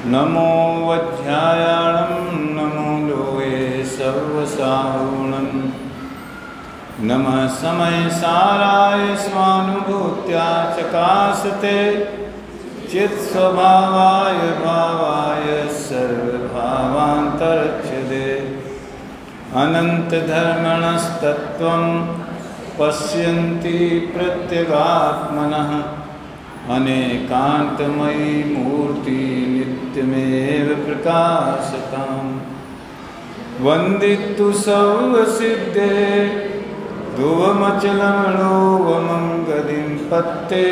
नमो वज्रायाणं नमो लोये सर्वसाहुणं नमः समयसाराय स्वानुभूत्या चकासते चित्स्वभावाय भावाय सर्वभावान्तरच्छिदे अनन्तधर्मणस्तत्त्वं पश्यन्ति प्रत्यगात्मनः अनेकान्तमयी मूर्ति नित्यमेव प्रकाशताम् वन्दितु सर्वसिद्धे ध्रुवमचलमणोवमं गतिं पत्ते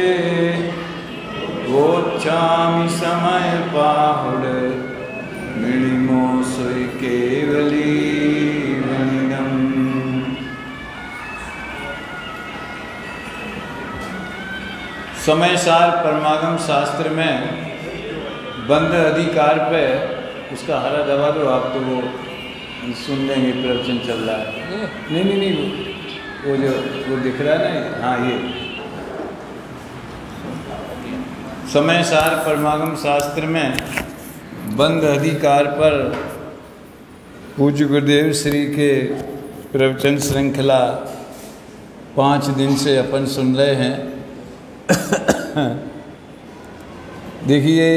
वोच्छामि समयपाहुड मिणिमो सोई केवली वणिदम्। समयसार परमागम शास्त्र में बंद अधिकार पे उसका हरा दबा दो आप, तो वो सुन लेंगे। प्रवचन चल रहा है। नहीं वो जो वो दिख रहा है ना, हाँ ये समयसार परमागम शास्त्र में बंद अधिकार पर पूज्य गुरुदेव श्री के प्रवचन श्रृंखला 5 दिन से अपन सुन रहे हैं। देखिए,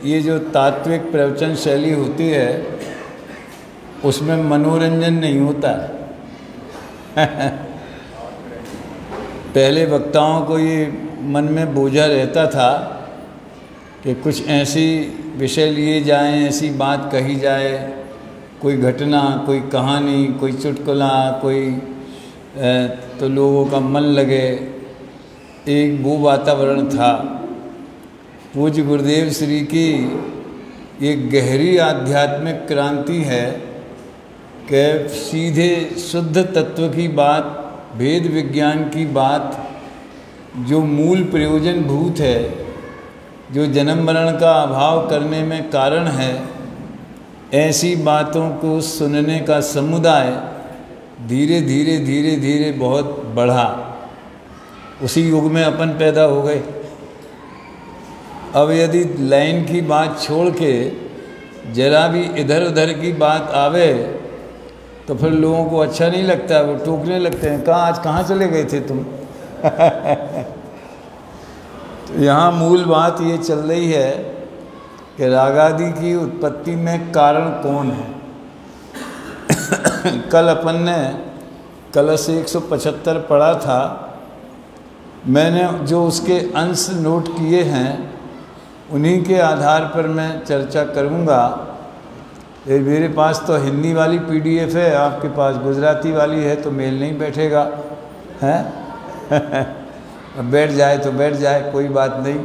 ये जो तात्विक प्रवचन शैली होती है उसमें मनोरंजन नहीं होता है। पहले वक्ताओं को ये मन में बोझा रहता था कि कुछ ऐसी विषय लिए जाएं, ऐसी बात कही जाए, कोई घटना, कोई कहानी, कोई चुटकुला, कोई तो लोगों का मन लगे, एक वो वातावरण था। पूज्य गुरुदेव श्री की एक गहरी आध्यात्मिक क्रांति है कि सीधे शुद्ध तत्व की बात, भेद विज्ञान की बात, जो मूल प्रयोजन भूत है, जो जन्म मरण का अभाव करने में कारण है, ऐसी बातों को सुनने का समुदाय धीरे धीरे बहुत बढ़ा। उसी युग में अपन पैदा हो गए। अब यदि लाइन की बात छोड़ के जरा भी इधर उधर की बात आवे तो फिर लोगों को अच्छा नहीं लगता, वो टोकने लगते हैं, आज कहाँ चले गए थे तुम। तो यहाँ मूल बात ये चल रही है कि रागादि की उत्पत्ति में कारण कौन है। कल अपन ने कलश 175 पढ़ा था। मैंने जो उसके अंश नोट किए हैं उन्हीं के आधार पर मैं चर्चा करूँगा। मेरे पास तो हिंदी वाली PDF है, आपके पास गुजराती वाली है, तो मेल नहीं बैठेगा, हैं। अब बैठ जाए तो बैठ जाए, कोई बात नहीं।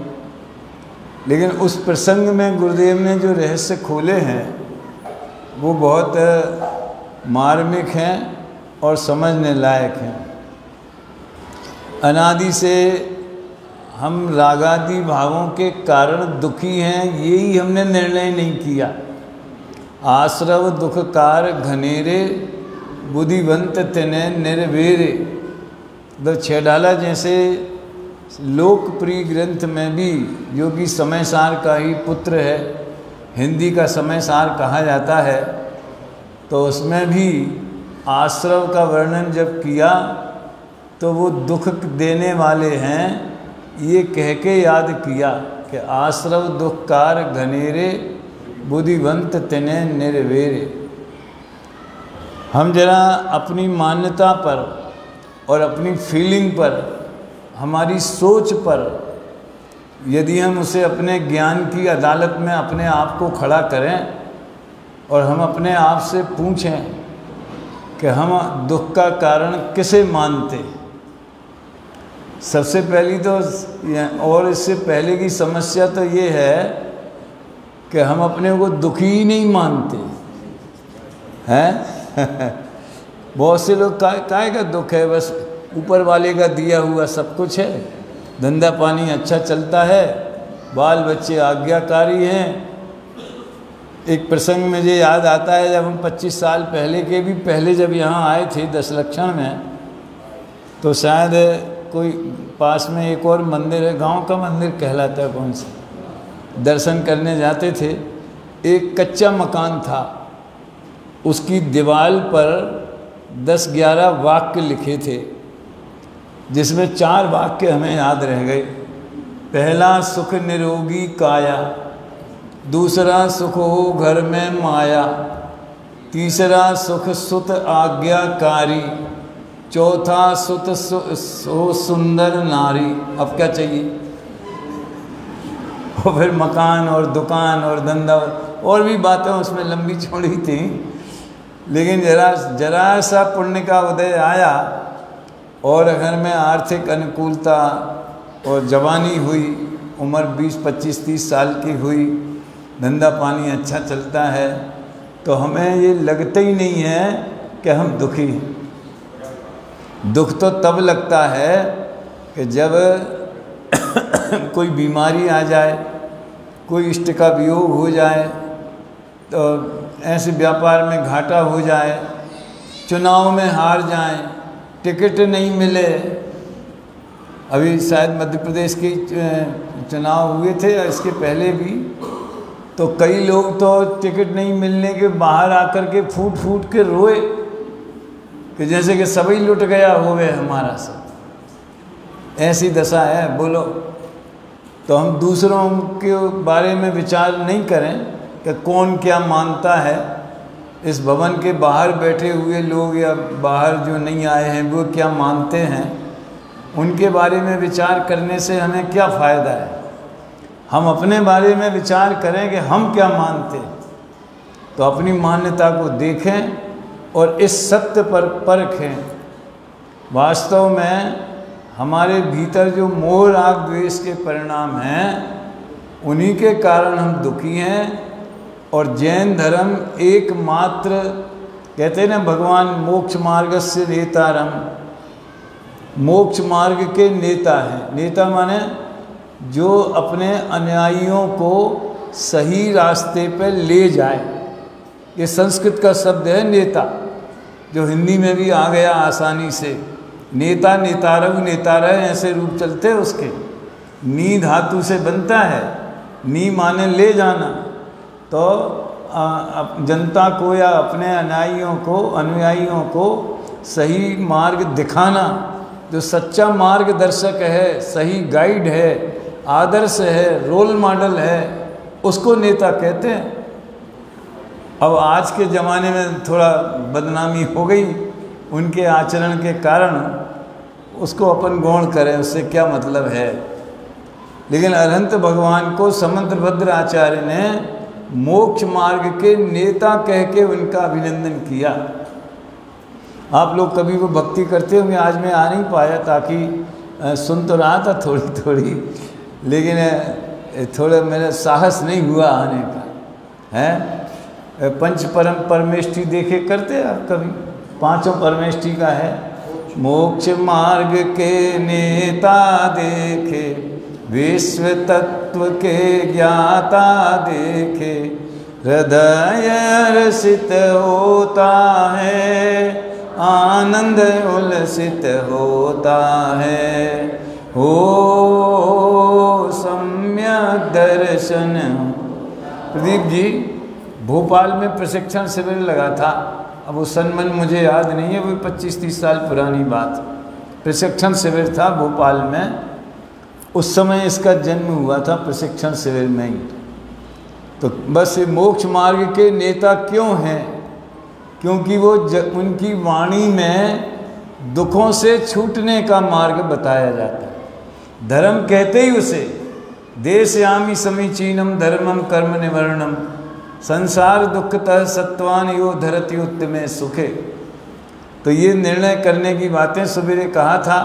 लेकिन उस प्रसंग में गुरुदेव ने जो रहस्य खोले हैं वो बहुत मार्मिक हैं और समझने लायक हैं। अनादि से हम रागादि भावों के कारण दुखी हैं, यही हमने निर्णय नहीं किया। आश्रव दुखकार घनेरे बुद्धिवंत तेने निर्वेरे। तो छेडाला जैसे लोकप्रिय ग्रंथ में भी, जो कि समयसार का ही पुत्र है, हिंदी का समयसार कहा जाता है, तो उसमें भी आश्रव का वर्णन जब किया तो वो दुख देने वाले हैं ये कह के याद किया कि आश्रव दुखकार घनेरे बुद्धिवंत तेने निर्वेरे। हम जरा अपनी मान्यता पर और अपनी फीलिंग पर, हमारी सोच पर, यदि हम उसे अपने ज्ञान की अदालत में अपने आप को खड़ा करें और हम अपने आप से पूछें कि हम दुख का कारण किसे मानते। सबसे पहली तो, और इससे पहले की समस्या तो ये है कि हम अपने को दुखी ही नहीं मानते हैं। बहुत से लोग काय का दुख है, बस ऊपर वाले का दिया हुआ सब कुछ है, धंधा पानी अच्छा चलता है, बाल बच्चे आज्ञाकारी हैं। एक प्रसंग मुझे याद आता है, जब हम 25 साल पहले के भी पहले जब यहाँ आए थे दशलक्षण में, तो शायद कोई पास में एक और मंदिर है, गांव का मंदिर कहलाता है, कौन सा, दर्शन करने जाते थे एक कच्चा मकान था, उसकी दीवार पर 10-11 वाक्य लिखे थे, जिसमें 4 वाक्य हमें याद रह गए। पहला, सुख निरोगी काया। दूसरा, सुख हो घर में माया। तीसरा, सुख सुत आज्ञाकारी। चौथा, सुत हो सुंदर नारी। अब क्या चाहिए? और फिर मकान और दुकान और धंधा और भी बातें उसमें लंबी चौड़ी थी, लेकिन जरा सा पुण्य का उदय आया और घर में आर्थिक अनुकूलता और जवानी हुई, उम्र 20, 25, 30 साल की हुई, धंधा पानी अच्छा चलता है, तो हमें ये लगता ही नहीं है कि हम दुखी हैं। दुख तो तब लगता है कि जब कोई बीमारी आ जाए, कोई इष्ट का वियोग हो जाए, तो ऐसे व्यापार में घाटा हो जाए, चुनाव में हार जाएं, टिकट नहीं मिले। अभी शायद मध्य प्रदेश के चुनाव हुए थे या इसके पहले भी, तो कई लोग तो टिकट नहीं मिलने के बाहर आकर के फूट फूट के रोए कि जैसे कि सभी लुट गया होवे हमारा सब। ऐसी दशा है, बोलो। तो हम दूसरों के बारे में विचार नहीं करें कि कौन क्या मानता है। इस भवन के बाहर बैठे हुए लोग या बाहर जो नहीं आए हैं वो क्या मानते हैं, उनके बारे में विचार करने से हमें क्या फ़ायदा है। हम अपने बारे में विचार करें कि हम क्या मानते हैं, तो अपनी मान्यता को देखें और इस सत्य पर परखें। वास्तव में हमारे भीतर जो मोह राग द्वेष के परिणाम हैं, उन्हीं के कारण हम दुखी हैं। और जैन धर्म एकमात्र, कहते हैं ना भगवान मोक्ष मार्ग से नेतारम, मोक्ष मार्ग के नेता हैं। नेता माने जो अपने अनुयायियों को सही रास्ते पर ले जाए। ये संस्कृत का शब्द है नेता, जो हिंदी में भी आ गया आसानी से। नेता, नेतारव, नेतारह, ऐसे रूप चलते हैं उसके। नी धातु से बनता है, नी माने ले जाना। तो जनता को या अपने अनुयायियों को सही मार्ग दिखाना, जो सच्चा मार्गदर्शक है, सही गाइड है, आदर्श है, रोल मॉडल है, उसको नेता कहते हैं। अब आज के ज़माने में थोड़ा बदनामी हो गई उनके आचरण के कारण, उसको अपन गौण करें, उससे क्या मतलब है। लेकिन अरहंत भगवान को समंतभद्र आचार्य ने मोक्ष मार्ग के नेता कह के उनका अभिनंदन किया। आप लोग कभी वो भक्ति करते होंगे, आज मैं आ नहीं पाया, ताकि सुन तो रहा था थोड़ी थोड़ी, लेकिन थोड़ा मेरा साहस नहीं हुआ आने का है। पंच परम परमेष्ठी देखे करते आप कभी? 5 परमेष्ठी का है। मोक्ष मार्ग के नेता देखे, विश्व तत्व के ज्ञाता देखे, हृदय रसित होता है, आनंद उल्लसित होता है। हो सम्यक दर्शन। प्रदीप जी, भोपाल में प्रशिक्षण शिविर लगा था। अब वो सनमन मुझे याद नहीं है, वो 25-30 साल पुरानी बात। प्रशिक्षण शिविर था भोपाल में, उस समय इसका जन्म हुआ था प्रशिक्षण शिविर में ही। तो बस मोक्ष मार्ग के नेता क्यों हैं? क्योंकि वो उनकी वाणी में दुखों से छूटने का मार्ग बताया जाता है। धर्म कहते ही उसे, देशयामि समीचीनम धर्मम कर्म निवर्णम, संसार दुखतः सत्वान यो धरति उत्तमे सुखे। तो ये निर्णय करने की बातें सुबह कहा था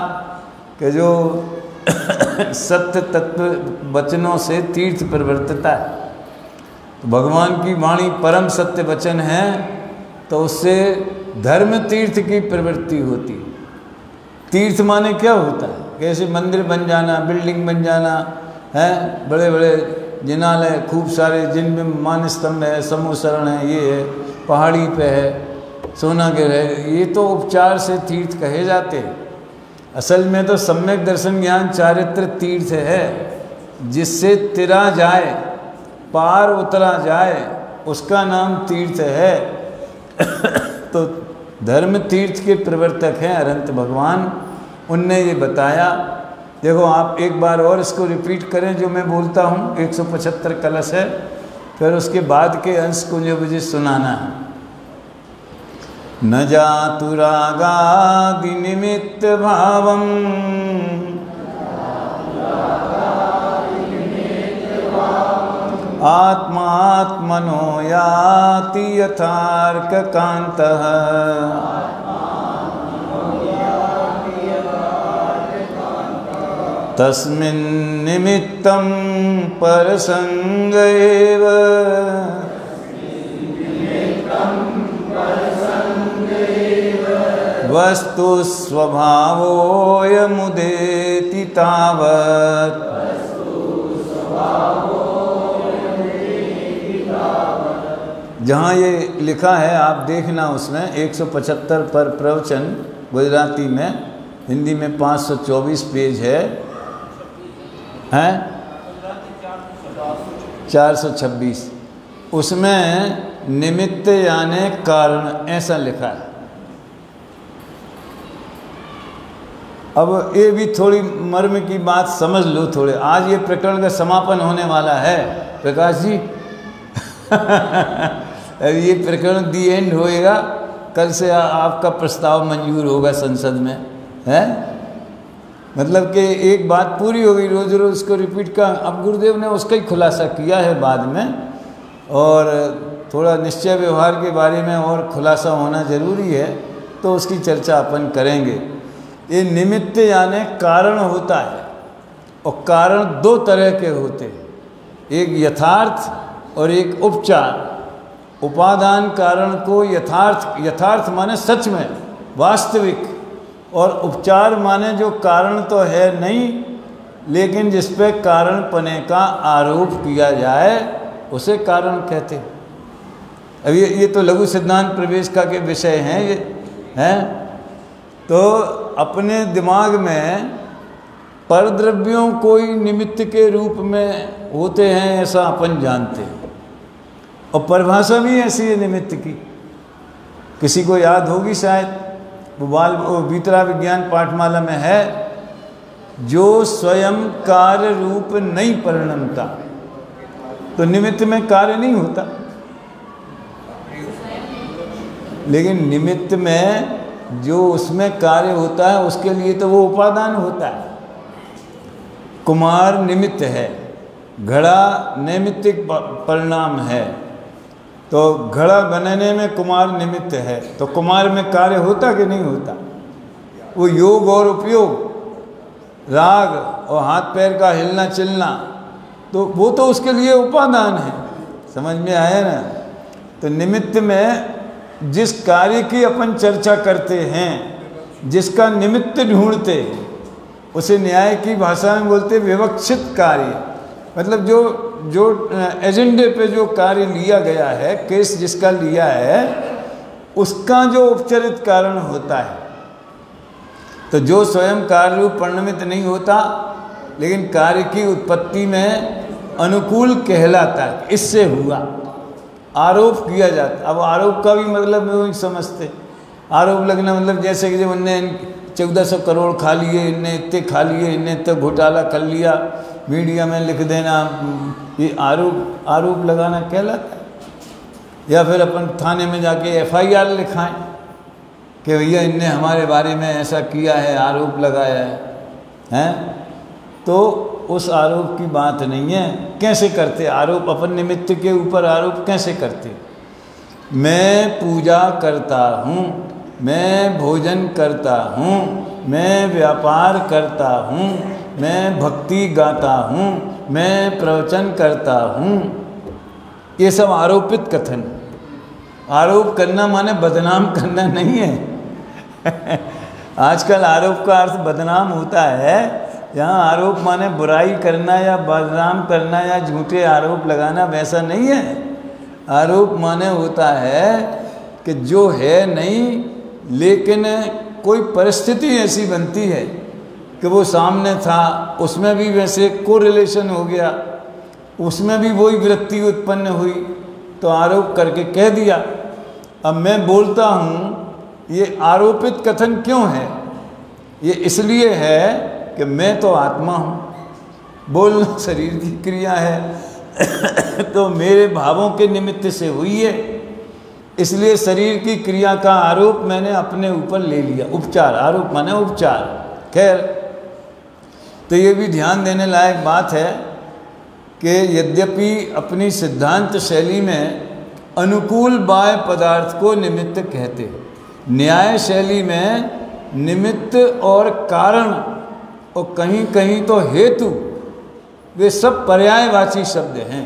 कि जो सत्य तत्व वचनों से तीर्थ परिवर्तिता है। तो भगवान की वाणी परम सत्य वचन है, तो उससे धर्म तीर्थ की प्रवृत्ति होती है। तीर्थ माने क्या होता है? कैसे मंदिर बन जाना, बिल्डिंग बन जाना है, बड़े बड़े जिनालय खूब सारे, जिनमें मान स्तंभ है, समूह शरण है, ये है, पहाड़ी पे है, सोना गिर है, ये तो उपचार से तीर्थ कहे जाते हैं। असल में तो सम्यक दर्शन ज्ञान चारित्र तीर्थ है, जिससे तिरा जाए, पार उतरा जाए, उसका नाम तीर्थ है। तो धर्म तीर्थ के प्रवर्तक हैं अनंत भगवान, उनने ये बताया। देखो आप एक बार और इसको रिपीट करें जो मैं बोलता हूँ। 175 कलश है, फिर उसके बाद के अंश को जो मुझे सुनाना है। न जातु रागादि निमित्त भावम आत्मात्मनो याति यथार्क कांतः तस्मिन् निमित्तं परसंग एव वस्तु स्वभावोऽयमुदेति तावत्। जहाँ ये लिखा है आप देखना, उसमें 175 पर प्रवचन गुजराती में, हिंदी में 524 पेज है 426। उसमें निमित्त यानी कारण ऐसा लिखा है। अब ये भी थोड़ी मर्म की बात समझ लो थोड़े। आज ये प्रकरण का समापन होने वाला है प्रकाश जी। अब ये प्रकरण दी एंड होएगा, कल से आपका प्रस्ताव मंजूर होगा संसद में, है मतलब कि एक बात पूरी हो गई। रोज रोज उसको रिपीट का, अब गुरुदेव ने उसका ही खुलासा किया है बाद में, और थोड़ा निश्चय व्यवहार के बारे में और खुलासा होना जरूरी है, तो उसकी चर्चा अपन करेंगे। ये निमित्त यानी कारण होता है, और कारण दो तरह के होते हैं, एक यथार्थ और एक उपचार। उपादान कारण को यथार्थ माने सच में वास्तविक, और उपचार माने जो कारण तो है नहीं लेकिन जिस पे कारण पने का आरोप किया जाए उसे कारण कहते हैं। अब ये तो लघु सिद्धांत प्रवेश का के विषय हैं ये हैं। तो अपने दिमाग में परद्रव्यों कोई निमित्त के रूप में होते हैं ऐसा अपन जानते हैं, और परिभाषा भी ऐसी है निमित्त की। किसी को याद होगी शायद, वो भीतरा विज्ञान पाठमाला में है, जो स्वयं कार्य रूप नहीं परिणमता। तो निमित्त में कार्य नहीं होता, लेकिन निमित्त में जो उसमें कार्य होता है उसके लिए तो वो उपादान होता है। कुमार निमित्त है, घड़ा नैमित्तिक परिणाम है, तो घड़ा बनाने में कुमार निमित्त है, तो कुमार में कार्य होता कि नहीं होता? वो योग और उपयोग, राग और हाथ पैर का हिलना चलना, तो वो तो उसके लिए उपादान है। समझ में आया ना? तो निमित्त में जिस कार्य की अपन चर्चा करते हैं, जिसका निमित्त ढूंढते, उसे न्याय की भाषा में बोलते विवक्षित कार्य। मतलब जो एजेंडे पे जो कार्य लिया गया है, केस जिसका लिया है, उसका जो उपचरित कारण होता है। तो जो स्वयं कार्य रूप परिणमित नहीं होता लेकिन कार्य की उत्पत्ति में अनुकूल कहलाता है, इससे हुआ आरोप किया जाता। अब आरोप का भी मतलब नहीं समझते। आरोप लगना मतलब जैसे कि जब उनने 1400 करोड़ खा लिए, इनने इतने खा लिए, इनने इतना घोटाला कर लिया, मीडिया में लिख देना, ये आरोप लगाना कहलाता है। या फिर अपन थाने में जाके FIR लिखाएं कि भैया इनने हमारे बारे में ऐसा किया है, आरोप लगाया है। तो उस आरोप की बात नहीं है। कैसे करते आरोप? अपन निमित्त के ऊपर आरोप कैसे करते? मैं पूजा करता हूँ, मैं भोजन करता हूँ, मैं व्यापार करता हूँ, मैं भक्ति गाता हूँ, मैं प्रवचन करता हूँ, ये सब आरोपित कथन। आरोप करना माने बदनाम करना नहीं है। आजकल आरोप का अर्थ बदनाम होता है। यहाँ आरोप माने बुराई करना या बदनाम करना या झूठे आरोप लगाना, वैसा नहीं है। आरोप माने होता है कि जो है नहीं लेकिन कोई परिस्थिति ऐसी बनती है कि वो सामने था, उसमें भी वैसे कोरिलेशन हो गया, उसमें भी वही वृत्ति उत्पन्न हुई, तो आरोप करके कह दिया। अब मैं बोलता हूँ, ये आरोपित कथन क्यों है? ये इसलिए है कि मैं तो आत्मा हूँ, बोलना शरीर की क्रिया है तो मेरे भावों के निमित्त से हुई है, इसलिए शरीर की क्रिया का आरोप मैंने अपने ऊपर ले लिया। उपचार, आरोप माने उपचार। खैर, तो ये भी ध्यान देने लायक बात है कि यद्यपि अपनी सिद्धांत शैली में अनुकूल बाह्य पदार्थ को निमित्त कहते, न्याय शैली में निमित्त और कारण और कहीं कहीं तो हेतु, वे सब पर्यायवाची शब्द हैं।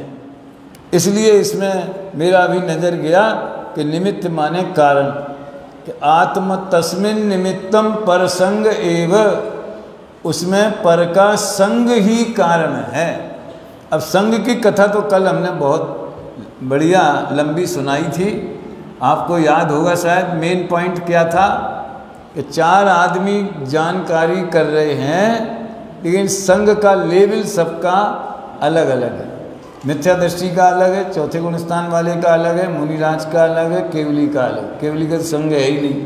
इसलिए इसमें मेरा भी नज़र गया कि निमित्त माने कारण, कि आत्म तस्मिन निमित्तम पर संग एव, उसमें पर का संग ही कारण है। अब संग की कथा तो कल हमने बहुत बढ़िया लंबी सुनाई थी, आपको याद होगा शायद। मेन पॉइंट क्या था कि 4 आदमी जानकारी कर रहे हैं, लेकिन संग का लेवल सबका अलग अलग है। मिथ्या दृष्टि का अलग है, चौथे गुण स्थान वाले का अलग है, मुनिराज का अलग है, केवली का अलग। केवली का संग है ही नहीं।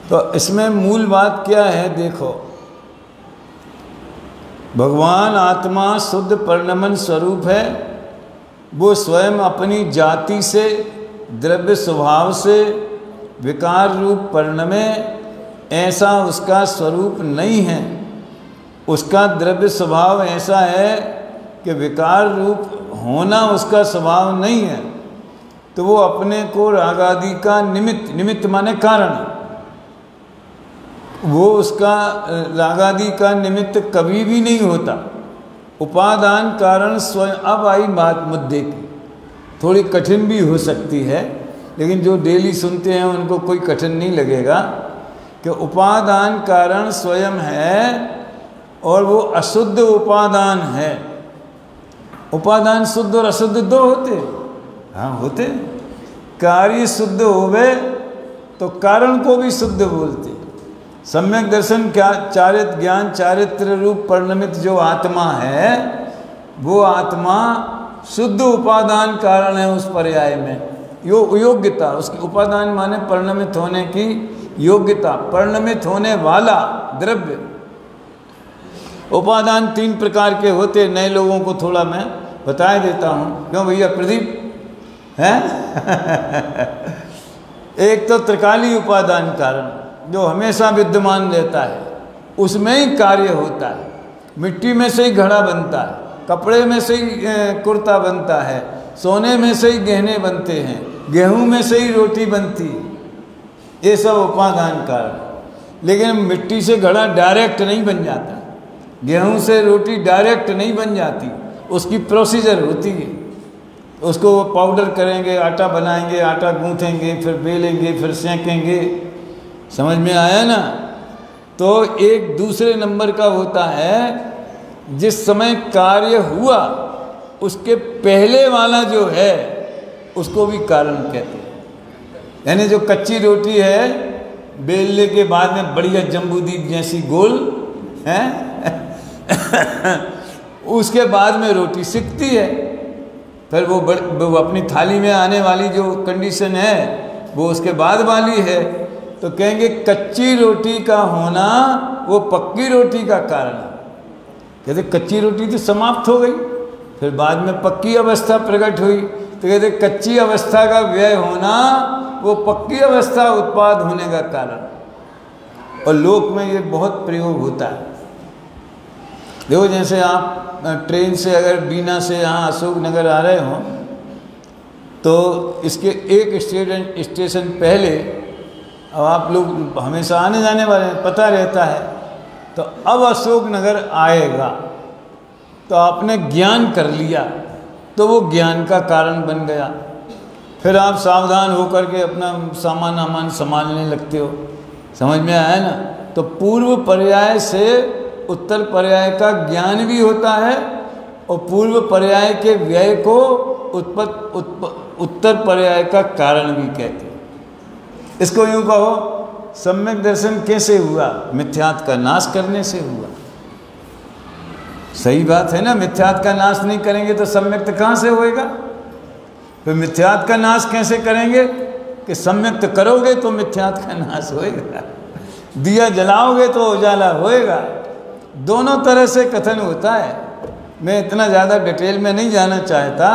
तो इसमें मूल बात क्या है? देखो, भगवान आत्मा शुद्ध परिणमन स्वरूप है। वो स्वयं अपनी जाति से, द्रव्य स्वभाव से विकार रूप परिणमे, ऐसा उसका स्वरूप नहीं है। उसका द्रव्य स्वभाव ऐसा है कि विकार रूप होना उसका स्वभाव नहीं है। तो वो अपने को राग आदि का निमित्त, निमित्त माने कारण, वो उसका राग आदि का निमित्त कभी भी नहीं होता। उपादान कारण स्वयं। अब आई बात मुद्दे की, थोड़ी कठिन भी हो सकती है, लेकिन जो डेली सुनते हैं उनको कोई कठिन नहीं लगेगा कि उपादान कारण स्वयं है और वो अशुद्ध उपादान है। उपादान शुद्ध और अशुद्ध दो होते? हाँ होते। कार्य शुद्ध होवे तो कारण को भी शुद्ध बोलते। सम्यक दर्शन क्या चारित्र ज्ञान चारित्र रूप परिणमित जो आत्मा है, वो आत्मा शुद्ध उपादान कारण है उस पर्याय में। योग्यता, उसकी उपादान माने परिणमित होने की योग्यता, परिणमित होने वाला द्रव्य। उपादान 3 प्रकार के होते, नए लोगों को थोड़ा मैं बता देता हूँ। क्यों भैया प्रदीप हैं? एक तो त्रिकाली उपादान कारण, जो हमेशा विद्यमान रहता है, उसमें ही कार्य होता है। मिट्टी में से ही घड़ा बनता है, कपड़े में से ही कुर्ता बनता है, सोने में से ही गहने बनते हैं, गेहूं में से ही रोटी बनती है। ये सब उपादान कारण। लेकिन मिट्टी से घड़ा डायरेक्ट नहीं बन जाता, गेहूं से रोटी डायरेक्ट नहीं बन जाती, उसकी प्रोसीजर होती है। उसको पाउडर करेंगे, आटा बनाएंगे, आटा गूँथेंगे, फिर बेलेंगे, फिर सेकेंगे। समझ में आया ना? तो एक दूसरे नंबर का होता है, जिस समय कार्य हुआ उसके पहले वाला जो है उसको भी कारण कहते हैं। यानी जो कच्ची रोटी है, बेलने के बाद में बढ़िया जम्बूदीप जैसी गोल है उसके बाद में रोटी सिकती है। फिर वो अपनी थाली में आने वाली जो कंडीशन है वो उसके बाद वाली है। तो कहेंगे कच्ची रोटी का होना वो पक्की रोटी का कारण है। कहते कच्ची रोटी तो समाप्त हो गई, फिर बाद में पक्की अवस्था प्रकट हुई, तो कहते कच्ची अवस्था का व्यय होना वो पक्की अवस्था उत्पाद होने का कारण। और लोक में ये बहुत प्रयोग होता है। देखो, जैसे आप ट्रेन से अगर बीना से यहाँ अशोकनगर आ रहे हों, तो इसके एक स्टेशन पहले, अब आप लोग हमेशा आने जाने वाले हैं, पता रहता है, तो अब अशोकनगर आएगा, तो आपने ज्ञान कर लिया, तो वो ज्ञान का कारण बन गया। फिर आप सावधान होकर के अपना सामान वामान संभालने लगते हो। समझ में आया ना? तो पूर्व पर्याय से उत्तर पर्याय का ज्ञान भी होता है, और पूर्व पर्याय के व्यय को उत्तर पर्याय का कारण भी कहते हैं। इसको यूँ कहो, सम्यक दर्शन कैसे हुआ? मिथ्यात्व का नाश करने से हुआ। सही बात है ना? मिथ्यात्व का नाश नहीं करेंगे तो सम्यक कहाँ से होएगा? फिर मिथ्यात्व का नाश कैसे करेंगे कि सम्यक करोगे तो मिथ्यात्व का नाश होएगा, दिया जलाओगे तो उजाला होएगा। दोनों तरह से कथन होता है। मैं इतना ज़्यादा डिटेल में नहीं जाना चाहता,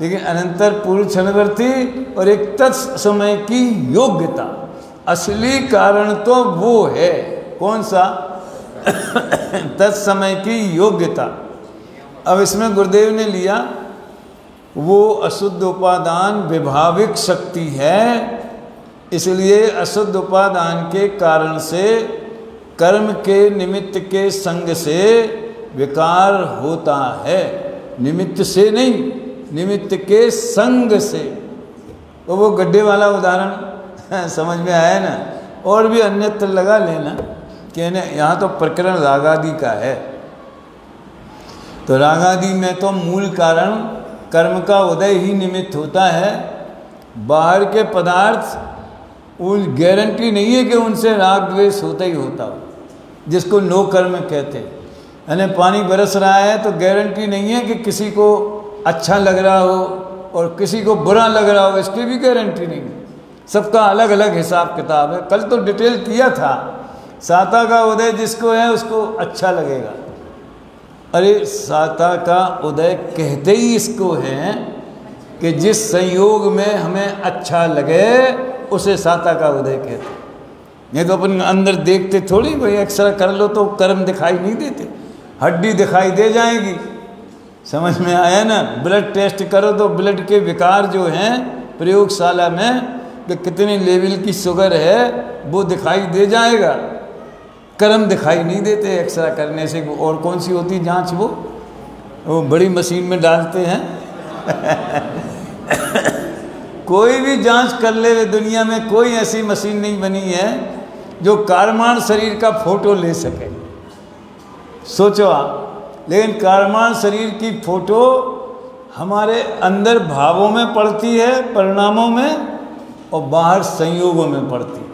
लेकिन अनंतर पूर्व क्षणवर्ती और एक तत्समय की योग्यता, असली कारण तो वो है। कौन सा? तत्समय की योग्यता। अब इसमें गुरुदेव ने लिया वो अशुद्ध उपादान विभाविक शक्ति है, इसलिए अशुद्ध उपादान के कारण से कर्म के निमित्त के संग से विकार होता है। निमित्त से नहीं, निमित्त के संग से। तो वो गड्ढे वाला उदाहरण समझ में आया ना। और भी अन्यत्र लगा लेना कि यहाँ तो प्रकरण रागादि का है। तो रागादि में तो मूल कारण कर्म का उदय ही निमित्त होता है। बाहर के पदार्थ वो गारंटी नहीं है कि उनसे राग द्वेष होता ही होता हो, जिसको नो कर्म कहते हैं। यानी पानी बरस रहा है तो गारंटी नहीं है कि किसी को अच्छा लग रहा हो और किसी को बुरा लग रहा हो, इसकी भी गारंटी नहीं है। सबका अलग अलग हिसाब किताब है। कल तो डिटेल किया था, साता का उदय जिसको है उसको अच्छा लगेगा। अरे साता का उदय कहते ही इसको है कि जिस संयोग में हमें अच्छा लगे उसे साता का उदय कहते हैं। नहीं तो अपन अंदर देखते थोड़ी, भाई एक्सरा कर लो तो कर्म दिखाई नहीं देते, हड्डी दिखाई दे जाएगी। समझ में आया ना? ब्लड टेस्ट करो तो ब्लड के विकार जो हैं प्रयोगशाला में कि कितनी लेवल की शुगर है वो दिखाई दे जाएगा, कर्म दिखाई नहीं देते एक्सरा करने से। और कौन सी होती जांच? वो बड़ी मशीन में डालते हैं। कोई भी जांच कर ले, दुनिया में कोई ऐसी मशीन नहीं बनी है जो कारमान शरीर का फोटो ले सके। सोचो आप। लेकिन कारमान शरीर की फोटो हमारे अंदर भावों में पड़ती है, परिणामों में, और बाहर संयोगों में पड़ती है।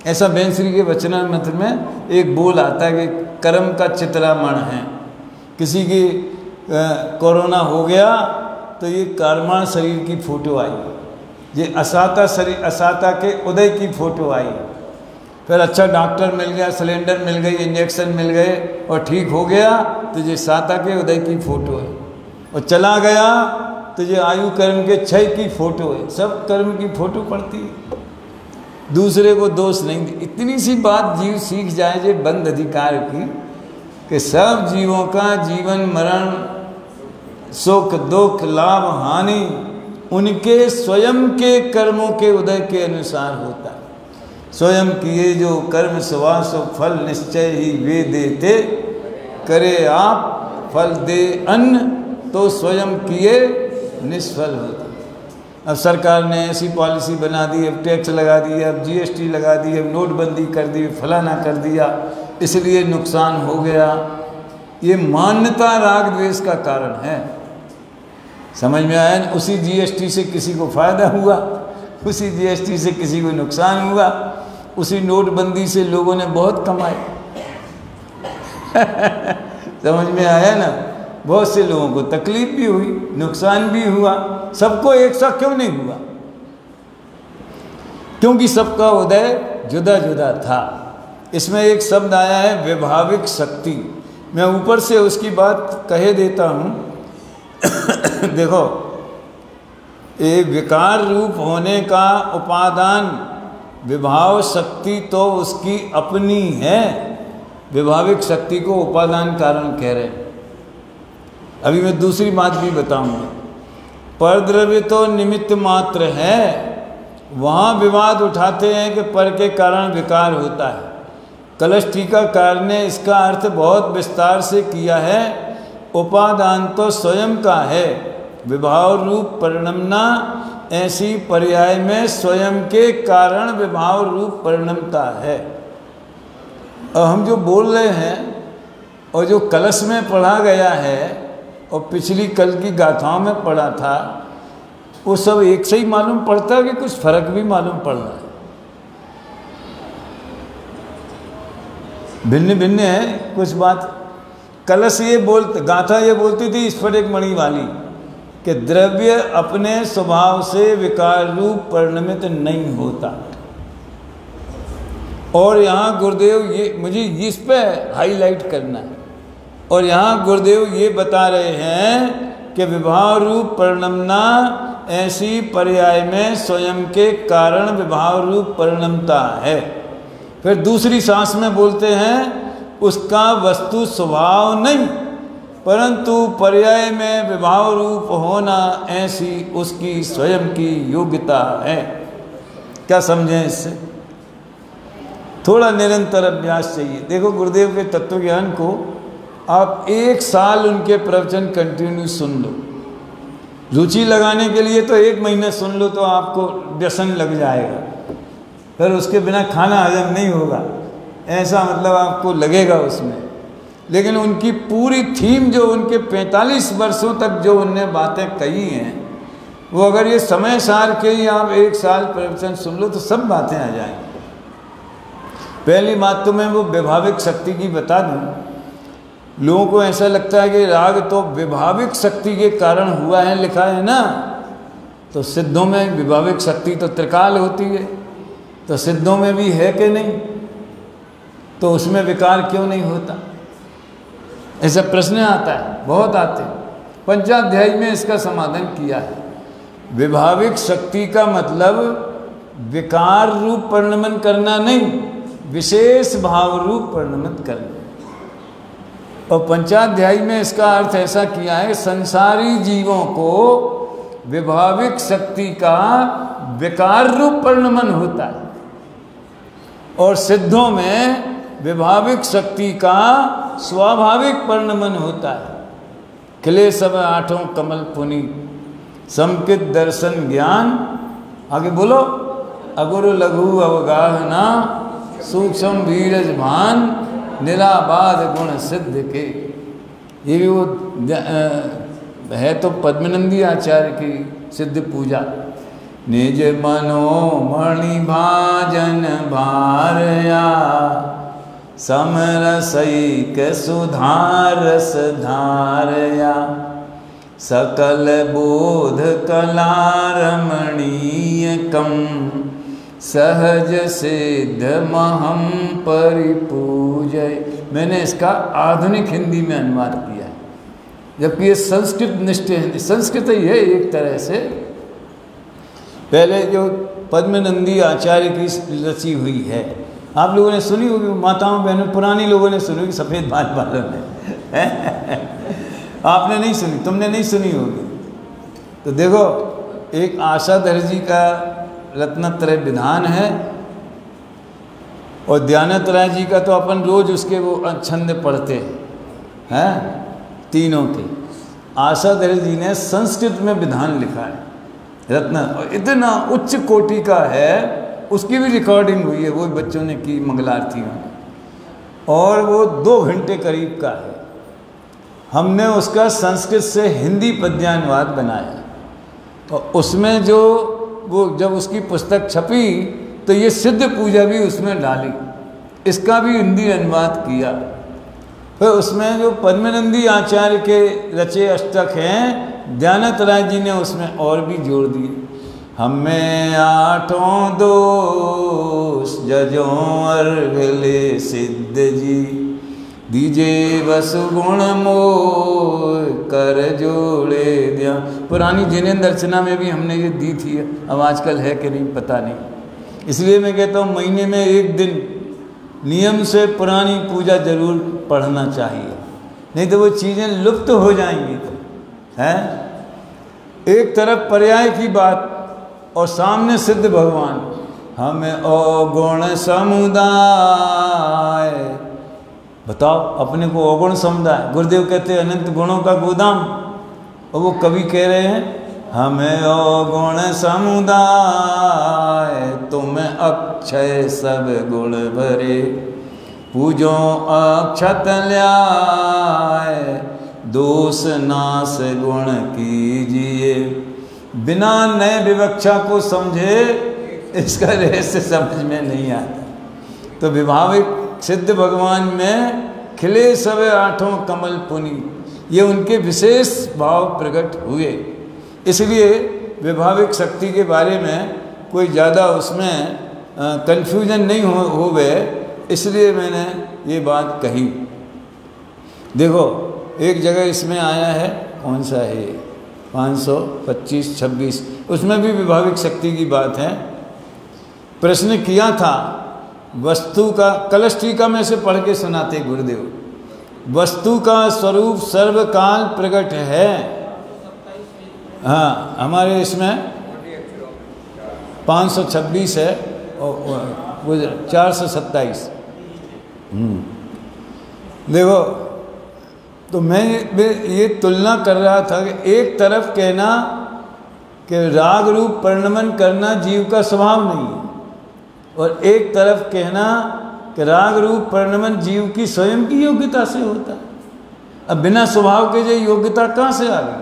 ऐसा बेंसरी के वचनामृत में एक बोल आता है कि कर्म का चित्रामण है। किसी की कोरोना हो गया तो ये कारमान शरीर की फोटो आई, ये असाता शरीर, असाता के उदय की फोटो आई। फिर अच्छा डॉक्टर मिल गया, सिलेंडर मिल गई, इंजेक्शन मिल गए और ठीक हो गया तो ये साता के उदय की फोटो है। और चला गया तो ये आयु कर्म के क्षय की फोटो है। सब कर्म की फोटो पड़ती है, दूसरे को दोष नहीं दी। इतनी सी बात जीव सीख जाए जे बंद अधिकार की कि सब जीवों का जीवन मरण, सुख दुख, लाभ हानि उनके स्वयं के कर्मों के उदय के अनुसार होता है। स्वयं किए जो कर्म सवासो फल निश्चय ही वे देते, करे आप फल दे अन्न तो स्वयं किए निष्फल होते। अब सरकार ने ऐसी पॉलिसी बना दी, अब टैक्स लगा दिया, अब जीएसटी लगा दी, अब नोटबंदी कर दी, फलाना कर दिया, इसलिए नुकसान हो गया। ये मान्यता राग द्वेष का कारण है। समझ में आया? उसी जीएसटी से किसी को फायदा हुआ, उसी जीएसटी से किसी को नुकसान हुआ, उसी नोटबंदी से लोगों ने बहुत कमाए। समझ में आया ना? बहुत से लोगों को तकलीफ भी हुई, नुकसान भी हुआ। सबको एक सा क्यों नहीं हुआ? क्योंकि सबका उदय जुदा जुदा था। इसमें एक शब्द आया है विभाविक शक्ति। मैं ऊपर से उसकी बात कहे देता हूँ। देखो, एक विकार रूप होने का उपादान विभाव शक्ति तो उसकी अपनी है। विभाविक शक्ति को उपादान कारण कह रहे हैं। अभी मैं दूसरी बात भी बताऊंगा। परद्रव्य तो निमित्त मात्र है। वहाँ विवाद उठाते हैं कि पर के कारण विकार होता है। कलश टीकाकार ने इसका अर्थ बहुत विस्तार से किया है। उपादान तो स्वयं का है, विभाव रूप परिणमना ऐसी पर्याय में स्वयं के कारण विभाव रूप परिणमता है। और हम जो बोल रहे हैं और जो कलश में पढ़ा गया है और पिछली कल की गाथाओं में पढ़ा था, वो सब एक से ही मालूम पड़ता है कि कुछ फर्क भी मालूम पड़ रहा है? भिन्न भिन्न है कुछ बात। कलश ये बोलते, गाथा ये बोलती थी स्फटिक मणि वाली, कि द्रव्य अपने स्वभाव से विकार रूप परिणमित नहीं होता। और यहाँ गुरुदेव ये मुझे इस पे हाईलाइट करना है, और यहाँ गुरुदेव ये बता रहे हैं कि विभाव रूप परिणमना ऐसी पर्याय में स्वयं के कारण विभाव रूप परिणमता है। फिर दूसरी सांस में बोलते हैं उसका वस्तु स्वभाव नहीं परंतु पर्याय में विभाव रूप होना ऐसी उसकी स्वयं की योग्यता है। क्या समझें इससे? थोड़ा निरंतर अभ्यास चाहिए। देखो गुरुदेव के तत्व ज्ञान को आप 1 साल उनके प्रवचन कंटिन्यू सुन लो, रुचि लगाने के लिए तो 1 महीने सुन लो तो आपको व्यसन लग जाएगा, फिर उसके बिना खाना हजम नहीं होगा, ऐसा मतलब आपको लगेगा उसमें। लेकिन उनकी पूरी थीम जो उनके 45 वर्षों तक जो उनने बातें कही हैं, वो अगर ये समय सार के ही आप 1 साल प्रवचन सुन लो तो सब बातें आ जाएंगी। पहली बात तो मैं वो विभाविक शक्ति की बता दूं। लोगों को ऐसा लगता है कि राग तो विभाविक शक्ति के कारण हुआ है, लिखा है ना, तो सिद्धों में विभाविक शक्ति तो त्रिकाल होती है, तो सिद्धों में भी है कि नहीं, तो उसमें विकार क्यों नहीं होता? ऐसा प्रश्न आता है, बहुत आते हैं। पंचाध्यायी में इसका समाधान किया है। विभाविक शक्ति का मतलब विकार रूप परिणमन करना नहीं, विशेष भाव रूप परिणमन करना। और पंचाध्यायी में इसका अर्थ ऐसा किया है, संसारी जीवों को विभाविक शक्ति का विकार रूप परिणमन होता है और सिद्धों में विभाविक शक्ति का स्वाभाविक परिणमन होता है। खिले सब 8 कमल पुनि समकित दर्शन ज्ञान, आगे बोलो, अगुरु लघु अवगाहना सूक्ष्म धीरज भान निराबाद गुण सिद्ध के। ये भी वो है तो पद्मनंदी आचार्य की सिद्ध पूजा। निज मनोमणि भाजन भारया समरसैक सुधारस धारया सकल बोध कला रमणीय कम सहज सिद्ध महम परिपूजय। मैंने इसका आधुनिक हिंदी में अनुवाद किया है, जबकि ये संस्कृत निष्ठ हिंदी, संस्कृत ही है एक तरह से। पहले जो पद्मनंदी आचार्य की रची हुई है, आप लोगों ने सुनी होगी, माताओं बहनों पुरानी लोगों ने सुनी होगी, सफ़ेद बाल वालों ने आपने नहीं सुनी, तुमने नहीं सुनी होगी। तो देखो, एक आशाधर जी का रत्नत्रय विधान है और ध्यानत्रय जी का तो अपन रोज उसके वो छंद पढ़ते हैं तीनों के। आशाधर जी ने संस्कृत में विधान लिखा है रत्न, और इतना उच्च कोटि का है, उसकी भी रिकॉर्डिंग हुई है, वो बच्चों ने की मंगलारतियों में, और वो 2 घंटे करीब का है। हमने उसका संस्कृत से हिंदी पद्यानुवाद बनाया और उसमें जो वो जब उसकी पुस्तक छपी तो ये सिद्ध पूजा भी उसमें डाली, इसका भी हिंदी अनुवाद किया। फिर उसमें जो पद्मनंदी आचार्य के रचे अष्टक हैं, ध्यानतराय जी ने उसमें और भी जोड़ दिए। हमें 8 दोष जजों अर्घले सिद्ध जी दीजे बस गुण मोह कर जोड़े दिया। पुरानी जिनेंद्र अर्चना में भी हमने ये दी थी, अब आजकल है कि नहीं पता नहीं। इसलिए मैं कहता हूँ महीने में 1 दिन नियम से पुरानी पूजा जरूर पढ़ना चाहिए, नहीं तो वो चीज़ें लुप्त हो जाएंगी। हैं एक तरफ पर्याय की बात और सामने सिद्ध भगवान। हमें अवगुण समुदाय, बताओ अपने को अवगुण समुदाय, गुरुदेव कहते हैं अनंत गुणों का गोदाम, और वो कवि कह रहे हैं हमें अवगुण समुदाय तुम अक्षय सब गुण भरे पूजो अक्षत ल्याय दोष नाश गुण कीजिए। बिना नए विवक्षा को समझे इसका रहस्य समझ में नहीं आता। तो विभाविक सिद्ध भगवान में खिले सब 8 कमल पुनि, ये उनके विशेष भाव प्रकट हुए। इसलिए विभाविक शक्ति के बारे में कोई ज़्यादा उसमें कन्फ्यूजन नहीं हो गए, इसलिए मैंने ये बात कही। देखो एक जगह इसमें आया है, कौन सा है, 525-26, उसमें भी विभाविक शक्ति की बात है। प्रश्न किया था वस्तु का, कलश टीका में से पढ़ के सुनाते गुरुदेव, वस्तु का स्वरूप सर्वकाल प्रकट है। हाँ हमारे इसमें 526 है और 427। देखो तो मैं ये तुलना कर रहा था कि एक तरफ कहना कि राग रूप परिणमन करना जीव का स्वभाव नहीं है, और एक तरफ कहना कि राग रूप परिणमन जीव की स्वयं की योग्यता से होता है। अब बिना स्वभाव के जो योग्यता कहाँ से आ गई,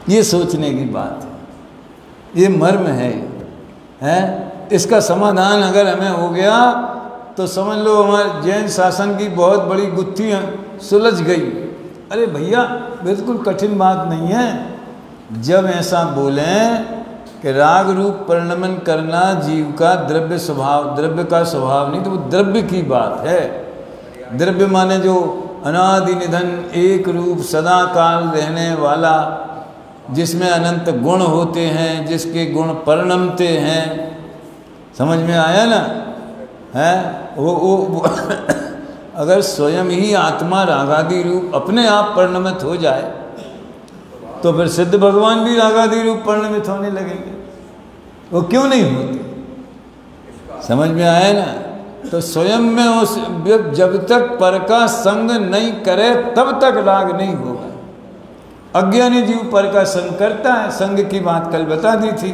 ये सोचने की बात है, ये मर्म है। इसका समाधान अगर हमें हो गया तो समझ लो हमारे जैन शासन की बहुत बड़ी गुत्थी सुलझ गई। अरे भैया बिल्कुल कठिन बात नहीं है। जब ऐसा बोलें कि राग रूप परिणमन करना जीव का द्रव्य स्वभाव, द्रव्य का स्वभाव नहीं, तो वो द्रव्य की बात है। द्रव्य माने जो अनादि निधन एक रूप सदा काल रहने वाला, जिसमें अनंत गुण होते हैं, जिसके गुण परिणमते हैं। समझ में आया ना? है वो अगर स्वयं ही आत्मा रागादि रूप अपने आप परिणमित हो जाए तो फिर सिद्ध भगवान भी रागादि रूप परिणमित होने लगेंगे। वो क्यों नहीं होते? समझ में आया ना? तो स्वयं में उस जब तक पर का संग नहीं करे तब तक राग नहीं होगा। अज्ञानी जीव पर का संग करता है, संग की बात कल बता दी थी।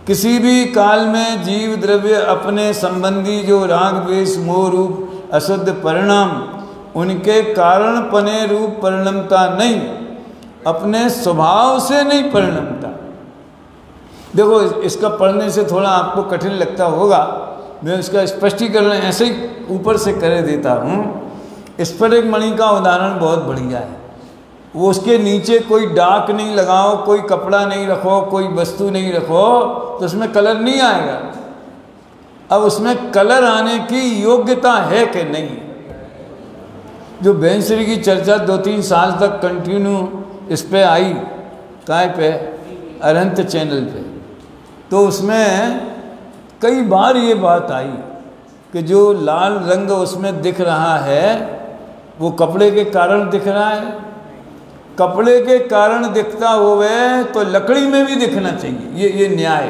किसी भी काल में जीव द्रव्य अपने संबंधी जो राग द्वेष मोह रूप अशुद्ध परिणाम, उनके कारण पने रूप परिणमता नहीं, अपने स्वभाव से नहीं परिणमता। देखो इसका पढ़ने से थोड़ा आपको कठिन लगता होगा, मैं इसका स्पष्टीकरण ऐसे ही ऊपर से कर देता हूँ। इस पर एक मणि का उदाहरण बहुत बढ़िया है। वो उसके नीचे कोई डाक नहीं लगाओ, कोई कपड़ा नहीं रखो, कोई वस्तु नहीं रखो, तो उसमें कलर नहीं आएगा। अब उसमें कलर आने की योग्यता है कि नहीं? जो बैंसरी की चर्चा 2-3 साल तक कंटिन्यू इस पे आई, काय पे, अरहंत चैनल पे, तो उसमें कई बार ये बात आई कि जो लाल रंग उसमें दिख रहा है वो कपड़े के कारण दिख रहा है। कपड़े के कारण दिखता हुए तो लकड़ी में भी दिखना चाहिए, ये न्याय।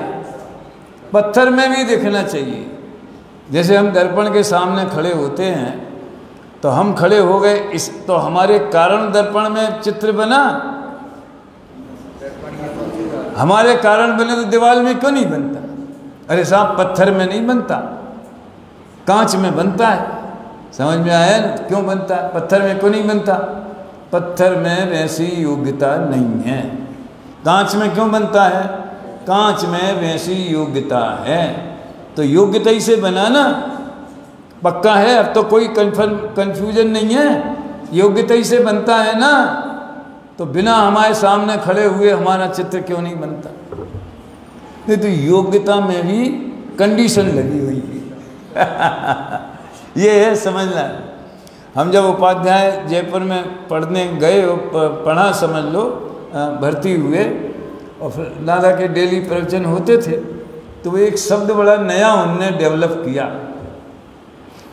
पत्थर में भी दिखना चाहिए। जैसे हम दर्पण के सामने खड़े होते हैं तो हम खड़े हो गए, इस तो हमारे कारण दर्पण में चित्र बना, हमारे कारण बने तो दीवार में क्यों नहीं बनता? अरे साहब पत्थर में नहीं बनता, कांच में बनता है। समझ में आया ना? क्यों बनता है? पत्थर में क्यों नहीं बनता? पत्थर में वैसी योग्यता नहीं है। कांच में क्यों बनता है? कांच में वैसी योग्यता है। तो योग्यता ही से बना ना, पक्का है। अब तो कोई कंफ्यूजन नहीं है, योग्यता ही से बनता है ना। तो बिना हमारे सामने खड़े हुए हमारा चित्र क्यों नहीं बनता? नहीं तो योग्यता में भी कंडीशन लगी हुई है। ये है समझना। हम जब उपाध्याय जयपुर में पढ़ने गए, पढ़ा समझ लो, भर्ती हुए, और फिर दादा के डेली प्रवचन होते थे, तो वो एक शब्द बड़ा नया उनने डेवलप किया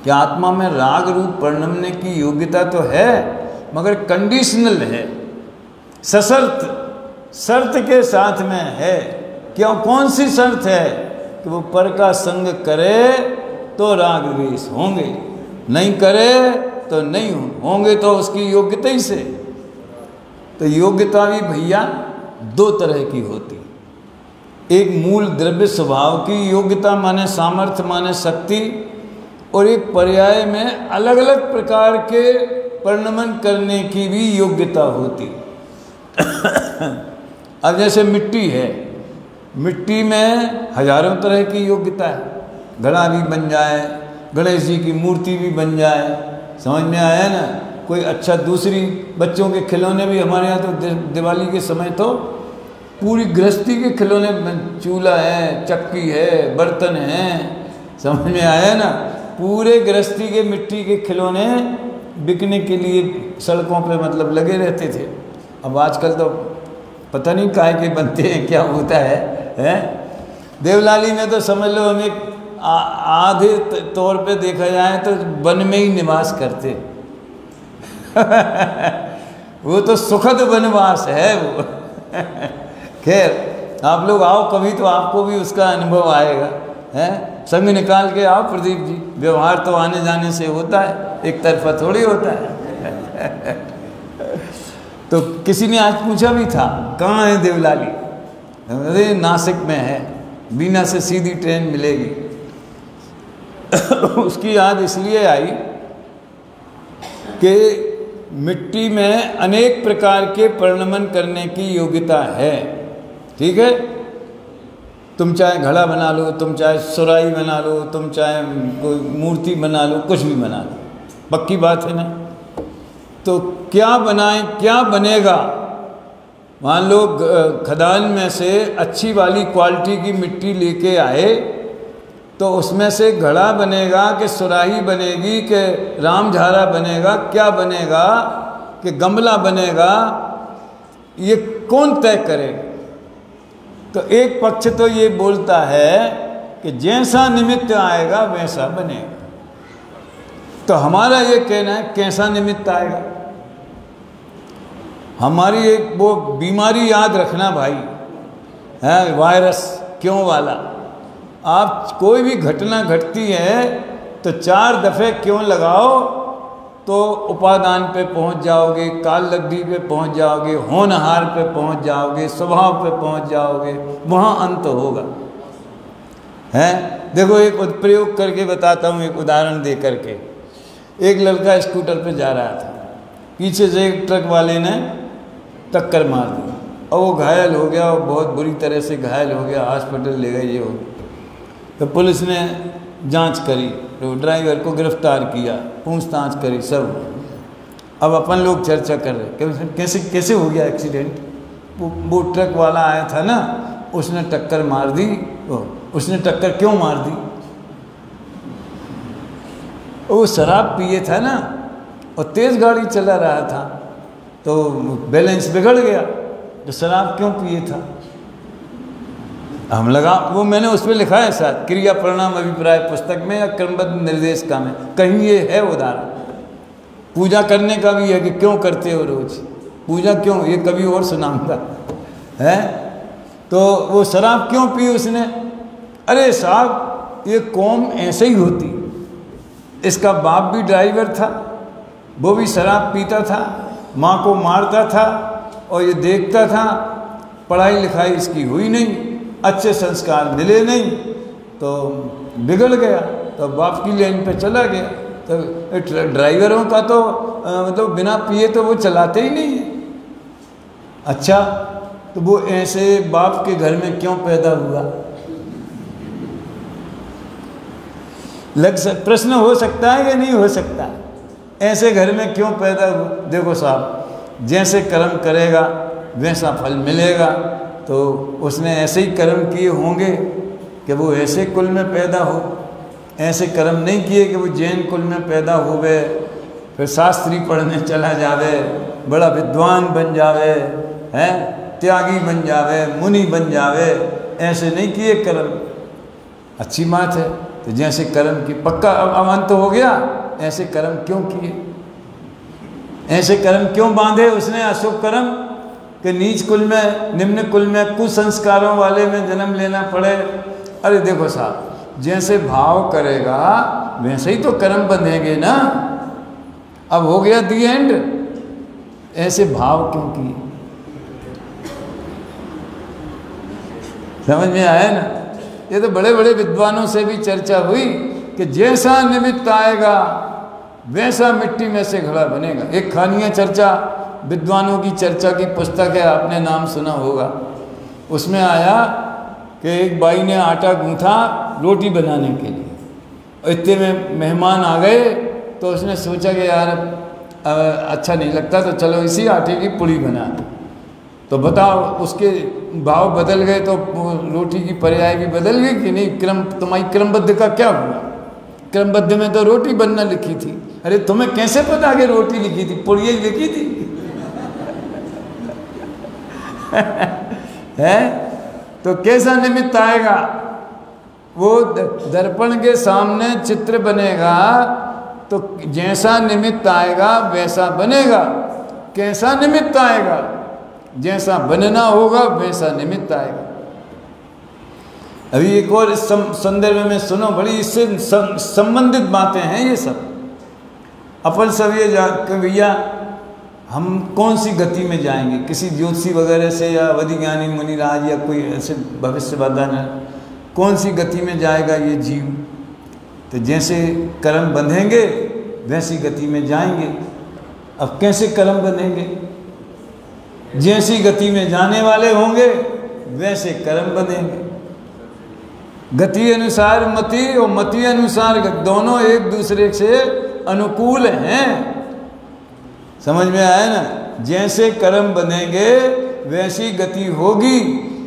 कि आत्मा में राग रूप परिणमने की योग्यता तो है मगर कंडीशनल है, सशर्त, शर्त के साथ में है। क्यों? कौन सी शर्त है? कि वो पर का संग करे तो राग द्वेष होंगे, नहीं करे तो नहीं होंगे, तो उसकी योग्यता ही से। तो योग्यता भी भैया 2 तरह की होती। एक मूल द्रव्य स्वभाव की योग्यता माने सामर्थ्य माने शक्ति, और एक पर्याय में अलग अलग प्रकार के परिणमन करने की भी योग्यता होती। अब जैसे मिट्टी है, मिट्टी में हजारों तरह की योग्यता है। घड़ा भी बन जाए, गणेश जी की मूर्ति भी बन जाए, समझ में आया ना? कोई अच्छा दूसरी बच्चों के खिलौने भी हमारे यहाँ तो दिवाली के समय तो पूरी गृहस्थी के खिलौने, चूल्हा है, चक्की है, बर्तन हैं, समझ में आया ना, पूरे गृहस्थी के मिट्टी के खिलौने बिकने के लिए सड़कों पे मतलब लगे रहते थे। अब आजकल तो पता नहीं काहे के बनते हैं, क्या होता है? देवलाली में तो समझ लो हमें आधे तौर पे देखा जाए तो वन में ही निवास करते वो तो सुखद वनवास है वो खैर आप लोग आओ कभी तो आपको भी उसका अनुभव आएगा, है? संग निकाल के आओ प्रदीप जी, व्यवहार तो आने जाने से होता है, एक तरफा थोड़ी होता है तो किसी ने आज पूछा भी था कहाँ है देवलाली, अरे नासिक में है, बीना से सीधी ट्रेन मिलेगी उसकी याद इसलिए आई कि मिट्टी में अनेक प्रकार के परिणमन करने की योग्यता है, ठीक है? तुम चाहे घड़ा बना लो, तुम चाहे सुराही बना लो, तुम चाहे कोई मूर्ति बना लो, कुछ भी बना लो, पक्की बात है ना। तो क्या बनाएं, क्या बनेगा? मान लो खदान में से अच्छी वाली क्वालिटी की मिट्टी लेके आए तो उसमें से घड़ा बनेगा कि सुराही बनेगी कि रामझारा बनेगा, क्या बनेगा कि गमला बनेगा, ये कौन तय करे? तो एक पक्ष तो ये बोलता है कि जैसा निमित्त आएगा वैसा बनेगा। तो हमारा ये कहना है कैसा निमित्त आएगा? हमारी एक वो बीमारी याद रखना भाई, है वायरस क्यों वाला। आप कोई भी घटना घटती है तो 4 दफ़े क्यों लगाओ तो उपादान पे पहुंच जाओगे, काल लब्धि पे पहुंच जाओगे, होनहार पे पहुंच जाओगे, स्वभाव पे पहुंच जाओगे, वहाँ अंत होगा, है? देखो एक प्रयोग करके बताता हूँ, एक उदाहरण दे करके। एक लड़का स्कूटर पे जा रहा था, पीछे से एक ट्रक वाले ने टक्कर मार दी और वो घायल हो गया, और बहुत बुरी तरह से घायल हो गया, हॉस्पिटल ले गए, ये हो गया। तो पुलिस ने जांच करी, तो ड्राइवर को गिरफ्तार किया, पूछताछ करी सब। अब अपन लोग चर्चा कर रहे कैसे कैसे हो गया एक्सीडेंट। वो ट्रक वाला आया था ना, उसने टक्कर मार दी। उसने टक्कर क्यों मार दी? वो शराब पिए था ना और तेज़ गाड़ी चला रहा था तो बैलेंस बिगड़ गया। तो शराब क्यों पिए था? हम लगा वो मैंने उस पर लिखा है शायद क्रिया परिणाम अभिप्राय पुस्तक में या क्रमबद्ध निर्देशिका में कहीं ये है उदाहरण। पूजा करने का भी है कि क्यों करते हो रोज पूजा, क्यों, ये कभी और सुनाऊंगा, है? तो वो शराब क्यों पी उसने? अरे साहब ये कौम ऐसे ही होती। इसका बाप भी ड्राइवर था, वो भी शराब पीता था, माँ को मारता था और ये देखता था, पढ़ाई लिखाई इसकी हुई नहीं, अच्छे संस्कार मिले नहीं, तो बिगड़ गया, तो बाप की लाइन पे चला गया। तो ड्राइवरों का तो मतलब बिना पिए तो वो चलाते ही नहीं है। अच्छा तो वो ऐसे बाप के घर में क्यों पैदा हुआ? प्रश्न हो सकता है या नहीं हो सकता? ऐसे घर में क्यों पैदा हुआ? देखो साहब, जैसे कर्म करेगा वैसा फल मिलेगा। तो उसने ऐसे ही कर्म किए होंगे कि वो ऐसे कुल में पैदा हो, ऐसे कर्म नहीं किए कि वो जैन कुल में पैदा होवे, फिर शास्त्री पढ़ने चला जावे, बड़ा विद्वान बन जावे, हैं, त्यागी बन जावे, मुनि बन जावे, ऐसे नहीं किए कर्म। अच्छी बात है। तो जैसे कर्म की पक्का अब अंत हो गया, ऐसे कर्म क्यों किए? ऐसे कर्म क्यों बांधे उसने अशुभ कर्म कि नीच कुल में, निम्न कुल में, कुसंस्कारों वाले में जन्म लेना पड़े? अरे देखो साहब, जैसे भाव करेगा वैसे ही तो कर्म बंधेंगे ना। अब हो गया दी एंड, ऐसे भाव क्यों किए? समझ में आया ना? ये तो बड़े बड़े विद्वानों से भी चर्चा हुई कि जैसा निमित्त आएगा वैसा मिट्टी में से घड़ा बनेगा। एक खानीय चर्चा, विद्वानों की चर्चा की पुस्तक है, आपने नाम सुना होगा। उसमें आया कि एक बाई ने आटा गूंथा रोटी बनाने के लिए, इतने में मेहमान आ गए तो उसने सोचा कि यार अच्छा नहीं लगता तो चलो इसी आटे की पुड़ी बना दो। तो बताओ उसके भाव बदल गए तो रोटी की पर्याय भी बदल गई कि नहीं? तुम्हारी क्रमबद्ध का क्या हुआ? क्रमबद्ध में तो रोटी बनना लिखी थी। अरे तुम्हें कैसे पता कि रोटी लिखी थी? पुड़िया ही लिखी थी। है तो कैसा निमित्त आएगा? वो दर्पण के सामने चित्र बनेगा तो जैसा निमित्त आएगा वैसा बनेगा। कैसा निमित्त आएगा? जैसा बनना होगा वैसा निमित्त आएगा। अभी एक और इस संदर्भ में सुनो, बड़ी इससे संबंधित बातें हैं ये सब। अपन सब ये भैया हम कौन सी गति में जाएंगे? किसी ज्योतिषी वगैरह से या अवधि ज्ञानी मुनिराज या कोई ऐसे भविष्यवादान, कौन सी गति में जाएगा ये जीव? तो जैसे कर्म बंधेंगे वैसी गति में जाएंगे। अब कैसे कर्म बंधेंगे? जैसी गति में जाने वाले होंगे वैसे कर्म बंधेंगे। गति अनुसार मति और मति अनुसार दोनों एक दूसरे से अनुकूल हैं। समझ में आया ना? जैसे कर्म बनेंगे वैसी गति होगी,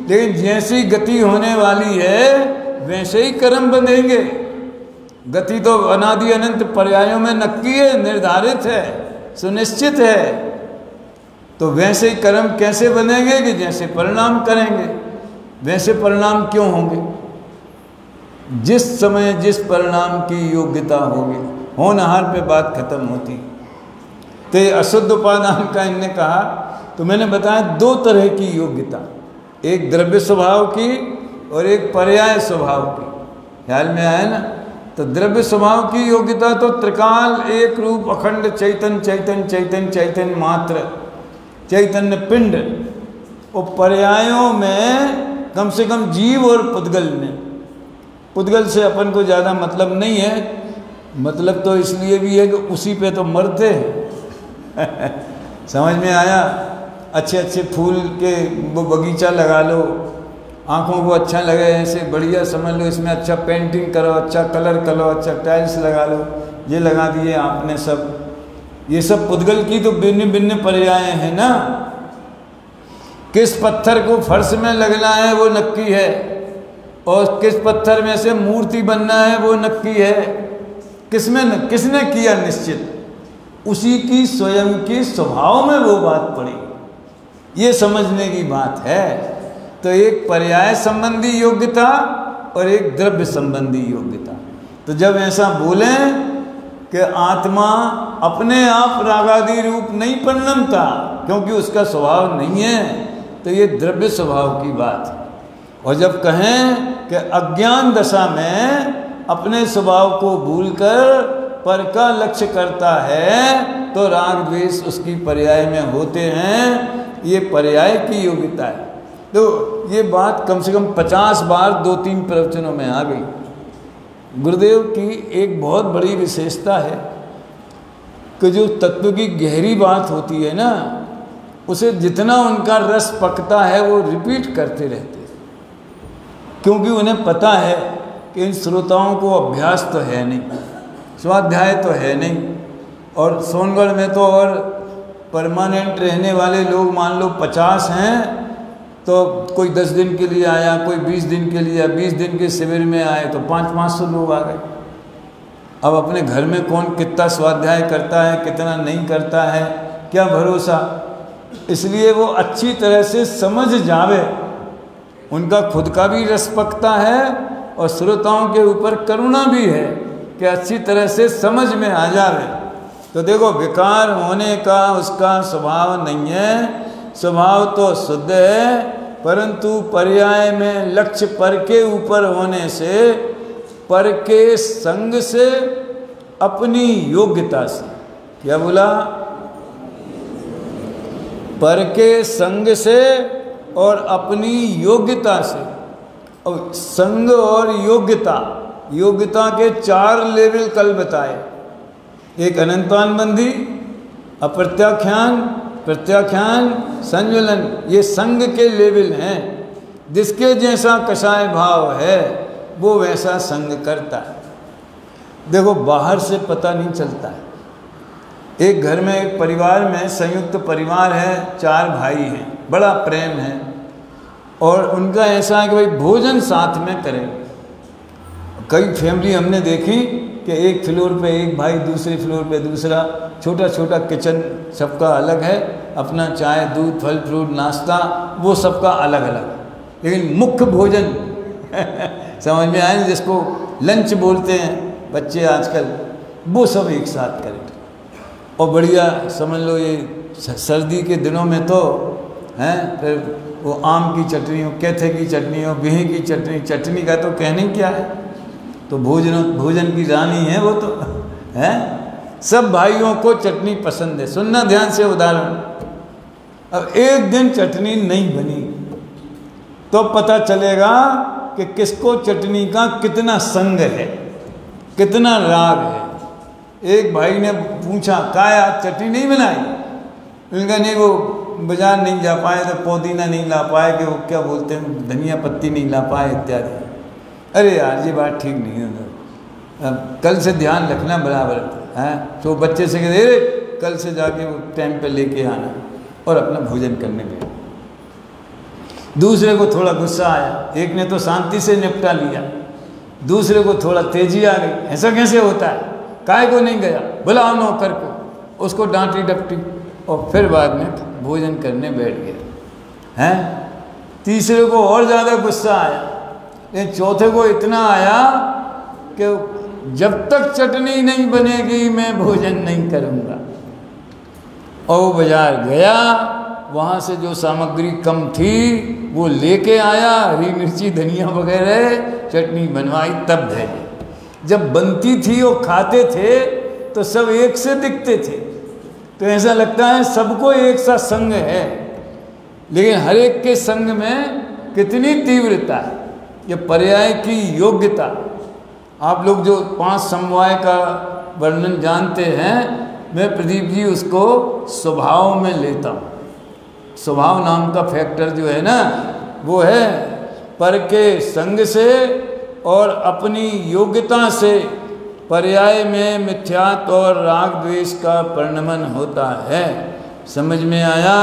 लेकिन जैसी गति होने वाली है वैसे ही कर्म बनेंगे। गति तो अनादि अनंत पर्यायों में नक्की है, निर्धारित है, सुनिश्चित है। तो वैसे ही कर्म कैसे बनेंगे कि जैसे परिणाम करेंगे वैसे परिणाम क्यों होंगे? जिस समय जिस परिणाम की योग्यता होगी, होनहार पे बात खत्म होती। तो ये अशुद्ध उपादान का इनने कहा तो मैंने बताया दो तरह की योग्यता, एक द्रव्य स्वभाव की और एक पर्याय स्वभाव की। ख्याल में आया ना? तो द्रव्य स्वभाव की योग्यता तो त्रिकाल एक रूप अखंड चैतन्य चैतन्य चैतन्य चैतन्य मात्र चैतन्य पिंड। और पर्यायों में कम से कम जीव और पुद्गल में, पुद्गल से अपन को ज़्यादा मतलब नहीं है, मतलब तो इसलिए भी है कि उसी पे तो मरते हैं। समझ में आया? अच्छे अच्छे फूल के वो बगीचा लगा लो, आँखों को अच्छा लगे ऐसे बढ़िया समझ लो, इसमें अच्छा पेंटिंग करो, अच्छा कलर करो, अच्छा टाइल्स लगा लो, ये लगा दिए आपने सब। ये सब पुद्गल की तो भिन्न भिन्न पर्याय हैं ना। किस पत्थर को फर्श में लगना है वो नक्की है, और किस पत्थर में से मूर्ति बनना है वो नक्की है। किसने किया निश्चित? उसी की स्वयं के स्वभाव में वो बात पड़ी। ये समझने की बात है। तो एक पर्याय संबंधी योग्यता और एक द्रव्य संबंधी योग्यता। तो जब ऐसा बोलें कि आत्मा अपने आप रागादि रूप नहीं परिणमता क्योंकि उसका स्वभाव नहीं है, तो ये द्रव्य स्वभाव की बात है। और जब कहें कि अज्ञान दशा में अपने स्वभाव को भूलकर पर का लक्ष्य करता है तो राग द्वेष उसकी पर्याय में होते हैं, ये पर्याय की योग्यता है। तो ये बात कम से कम 50 बार 2-3 प्रवचनों में आ गई। गुरुदेव की एक बहुत बड़ी विशेषता है कि जो तत्व की गहरी बात होती है ना, उसे जितना उनका रस पकता है वो रिपीट करते रहते हैं, क्योंकि उन्हें पता है कि इन श्रोताओं को अभ्यास तो है नहीं, स्वाध्याय तो है नहीं। और सोनगढ़ में तो और परमानेंट रहने वाले लोग मान लो 50 हैं, तो कोई 10 दिन के लिए आया, कोई 20 दिन के लिए, 20 दिन के शिविर में आए तो 500-500 लोग आ गए। अब अपने घर में कौन कितना स्वाध्याय करता है कितना नहीं करता है, क्या भरोसा। इसलिए वो अच्छी तरह से समझ जावे, उनका खुद का भी रस पकता है और श्रोताओं के ऊपर करुणा भी है कि अच्छी तरह से समझ में आ जावे। तो देखो, विकार होने का उसका स्वभाव नहीं है, स्वभाव तो शुद्ध है, परंतु पर्याय में लक्ष्य पर के ऊपर होने से, पर के संग से, अपनी योग्यता से, क्या बोला? पर के संग से और अपनी योग्यता से। और संग और योग्यता, योग्यता के 4 लेवल कल बताए। एक अनंतानुबंधी, अप्रत्याख्यान, प्रत्याख्यान, संज्वलन, ये संग के लेवल हैं। जिसके जैसा कषाय भाव है वो वैसा संग करता है। देखो, बाहर से पता नहीं चलता है। एक घर में, एक परिवार में, संयुक्त परिवार है, 4 भाई हैं, बड़ा प्रेम है, और उनका ऐसा है कि भाई भोजन साथ में करें। कई फैमिली हमने देखी कि एक फ्लोर पे एक भाई, दूसरे फ्लोर पे दूसरा, छोटा छोटा किचन सबका अलग है, अपना चाय दूध फल फ्रूट नाश्ता वो सबका अलग अलग, लेकिन मुख्य भोजन समझ में आए, जिसको लंच बोलते हैं बच्चे आजकल, वो सब एक साथ करें। और बढ़िया समझ लो, ये सर्दी के दिनों में तो हैं, फिर वो आम की चटनी हो, कैथे की चटनी हो, बिही की चटनी, चटनी का तो कहने क्या है, तो भोजन की रानी है वो तो है। सब भाइयों को चटनी पसंद है। सुनना ध्यान से उदाहरण, अब एक दिन चटनी नहीं बनी तो पता चलेगा कि किसको चटनी का कितना संग है, कितना राग है। एक भाई ने पूछा, काया चटनी नहीं बनाई? उनका नहीं, वो बाजार नहीं जा पाए, तो पुदीना नहीं ला पाए, कि वो क्या बोलते हैं, धनिया पत्ती नहीं ला पाए इत्यादि। अरे यार ये बात ठीक नहीं है, अब कल से ध्यान रखना बराबर है। तो बच्चे से कहते कल से जाके वो टाइम पे लेके आना और अपना भोजन करने गए। दूसरे को थोड़ा गुस्सा आया, एक ने तो शांति से निपटा लिया, दूसरे को थोड़ा तेजी आ गई, ऐसा कैसे होता है, काय को नहीं गया, बुलाओ नौकर को, उसको डांटी डपटी, और फिर बाद में भोजन करने बैठ गया हैं। तीसरे को और ज़्यादा गुस्सा आया, लेकिन चौथे को इतना आया कि जब तक चटनी नहीं बनेगी मैं भोजन नहीं करूँगा। और वो बाजार गया, वहाँ से जो सामग्री कम थी वो लेके आया, हरी मिर्ची धनिया वगैरह, चटनी बनवाई, तब भेजे। जब बनती थी वो खाते थे तो सब एक से दिखते थे, तो ऐसा लगता है सबको एक सा संग है, लेकिन हर एक के संग में कितनी तीव्रता है, ये पर्याय की योग्यता। आप लोग जो 5 समवाय का वर्णन जानते हैं, मैं प्रदीप जी उसको स्वभाव में लेता हूँ। स्वभाव नाम का फैक्टर जो है ना, वो है पर के संग से और अपनी योग्यता से पर्याय में मिथ्यात्व और राग द्वेष का परिणमन होता है। समझ में आया?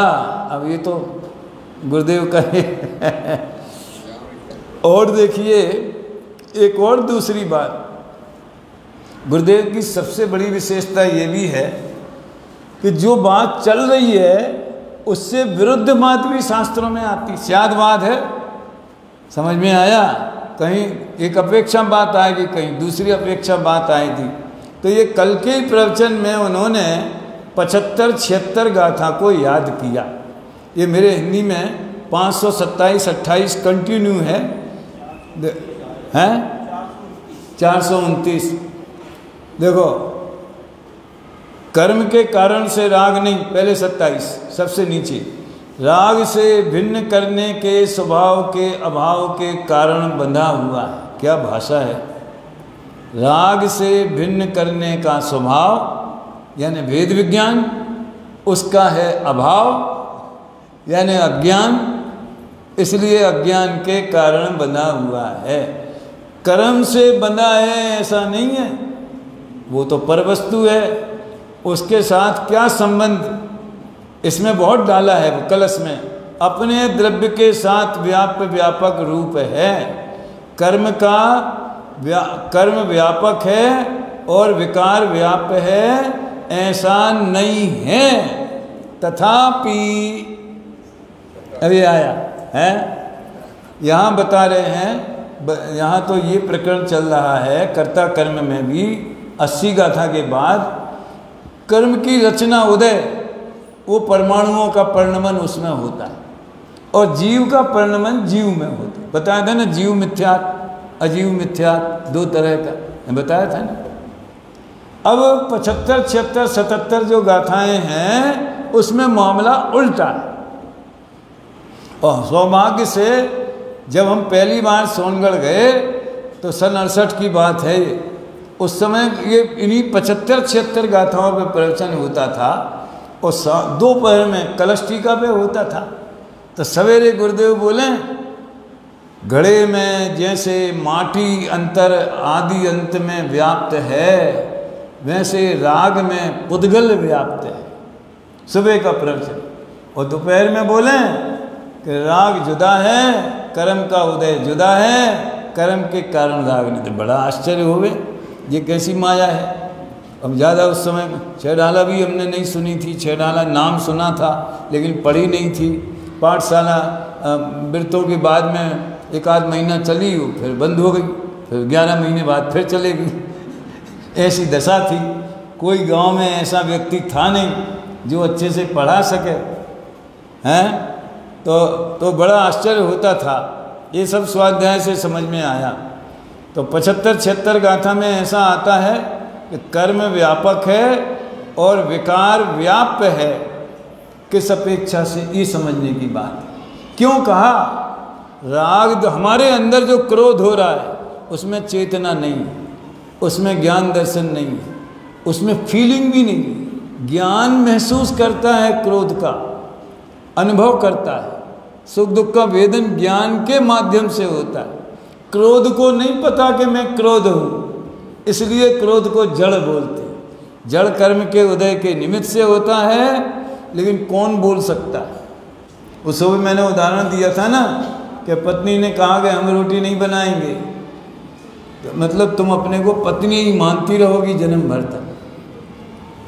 अब ये तो गुरुदेव का है। और देखिए एक और दूसरी बात, गुरुदेव की सबसे बड़ी विशेषता ये भी है कि जो बात चल रही है उससे विरुद्ध बात भी शास्त्रों में आती। स्यादवाद है, समझ में आया? कहीं एक अपेक्षा बात आएगी, कहीं दूसरी अपेक्षा बात आएगी। तो ये कल के ही प्रवचन में उन्होंने 75-76 गाथा को याद किया। ये मेरे हिंदी में 527-28 कंटिन्यू है, हैं 429। देखो, कर्म के कारण से राग नहीं, पहले 27 सबसे नीचे, राग से भिन्न करने के स्वभाव के अभाव के कारण बंधा हुआ है। क्या भाषा है! राग से भिन्न करने का स्वभाव यानी भेद विज्ञान, उसका है अभाव यानी अज्ञान, इसलिए अज्ञान के कारण बंधा हुआ है। कर्म से बंधा है ऐसा नहीं है, वो तो परवस्तु है, उसके साथ क्या संबंध, इसमें बहुत डाला है वो कलश में। अपने द्रव्य के साथ व्यापक रूप है, कर्म का कर्म व्यापक है और विकार व्याप है, ऐसा नहीं है। तथापि अभी आया है, यहाँ बता रहे हैं, यहाँ तो ये प्रकरण चल रहा है कर्ता कर्म में भी 80 गाथा के बाद कर्म की रचना उदय, वो परमाणुओं का परिणमन उसमें होता है और जीव का परिणमन जीव में होता है। बताया था ना, जीव मिथ्यात्व अजीव मिथ्यात्व 2 तरह का बताया था ना। अब 75, 76, 77 जो गाथाएं हैं उसमें मामला उल्टा है। और सौभाग्य से जब हम पहली बार सोनगढ़ गए तो सन 68 की बात है, उस समय ये इन्हीं 75, 76 गाथाओं पे प्रवचन होता था और दोपहर में कलश टीका पे होता था। तो सवेरे गुरुदेव बोले, घड़े में जैसे माटी अंतर आदि अंत में व्याप्त है, वैसे राग में पुद्गल व्याप्त है, सुबह का प्रवचन। और दोपहर में बोलें कि राग जुदा है, कर्म का उदय जुदा है, कर्म के कारण राग नहीं। तो बड़ा आश्चर्य होवे, ये कैसी माया है। अब ज़्यादा उस समय छेड़ाला भी हमने नहीं सुनी थी, छेड़ाला नाम सुना था लेकिन पढ़ी नहीं थी। पाठशाला व्रतों के बाद में एक आध महीना चली, फिर बंद हो गई, फिर 11 महीने बाद फिर चलेगी। ऐसी दशा थी। कोई गांव में ऐसा व्यक्ति था नहीं जो अच्छे से पढ़ा सके, हैं। तो बड़ा आश्चर्य होता था। ये सब स्वाध्याय से समझ में आया। तो 75-76 गाथा में ऐसा आता है कि कर्म व्यापक है और विकार व्याप्य है, किस अपेक्षा से, ये समझने की बात है। क्यों कहा? राग हमारे अंदर जो क्रोध हो रहा है उसमें चेतना नहीं, उसमें ज्ञान दर्शन नहीं, उसमें फीलिंग भी नहीं। ज्ञान महसूस करता है, क्रोध का अनुभव करता है, सुख दुख का वेदन ज्ञान के माध्यम से होता है। क्रोध को नहीं पता कि मैं क्रोध हूँ, इसलिए क्रोध को जड़ बोलते हैं। जड़ कर्म के उदय के निमित्त से होता है, लेकिन कौन बोल सकता है? उसको भी मैंने उदाहरण दिया था ना कि पत्नी ने कहा कि हम रोटी नहीं बनाएंगे, तो मतलब तुम अपने को पत्नी ही मानती रहोगी जन्म भर तक,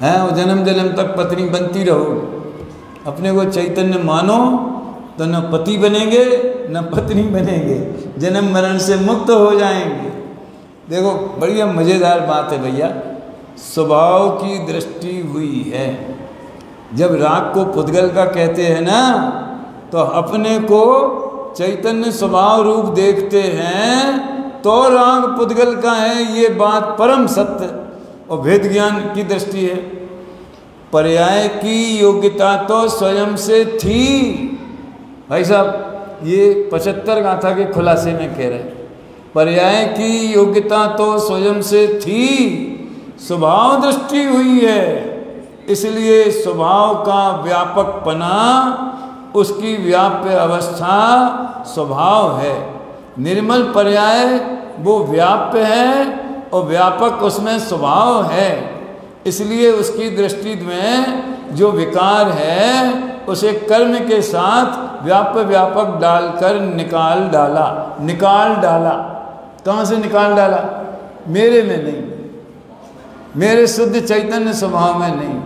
हैं, और जन्म जन्म तक पत्नी बनती रहोगी। अपने को चैतन्य मानो तो न पति बनेंगे न पत्नी बनेंगे, जन्म मरण से मुक्त हो जाएंगे। देखो बढ़िया मज़ेदार बात है भैया, स्वभाव की दृष्टि हुई है। जब राग को पुद्गल का कहते हैं ना, तो अपने को चैतन्य स्वभाव रूप देखते हैं तो राग पुद्गल का है, ये बात परम सत्य और भेद ज्ञान की दृष्टि है। पर्याय की योग्यता तो स्वयं से थी। भाई साहब ये 75 गाथा के खुलासे में कह रहे हैं, पर्याय की योग्यता तो स्वयं से थी, स्वभाव दृष्टि हुई है, इसलिए स्वभाव का व्यापकपना, उसकी व्याप्य अवस्था स्वभाव है। निर्मल पर्याय वो व्याप्य है और व्यापक उसमें स्वभाव है, इसलिए उसकी दृष्टि में जो विकार है उसे कर्म के साथ व्यापक डालकर निकाल डाला। कहाँ से निकाल डाला? मेरे में नहीं, मेरे शुद्ध चैतन्य स्वभाव में नहीं।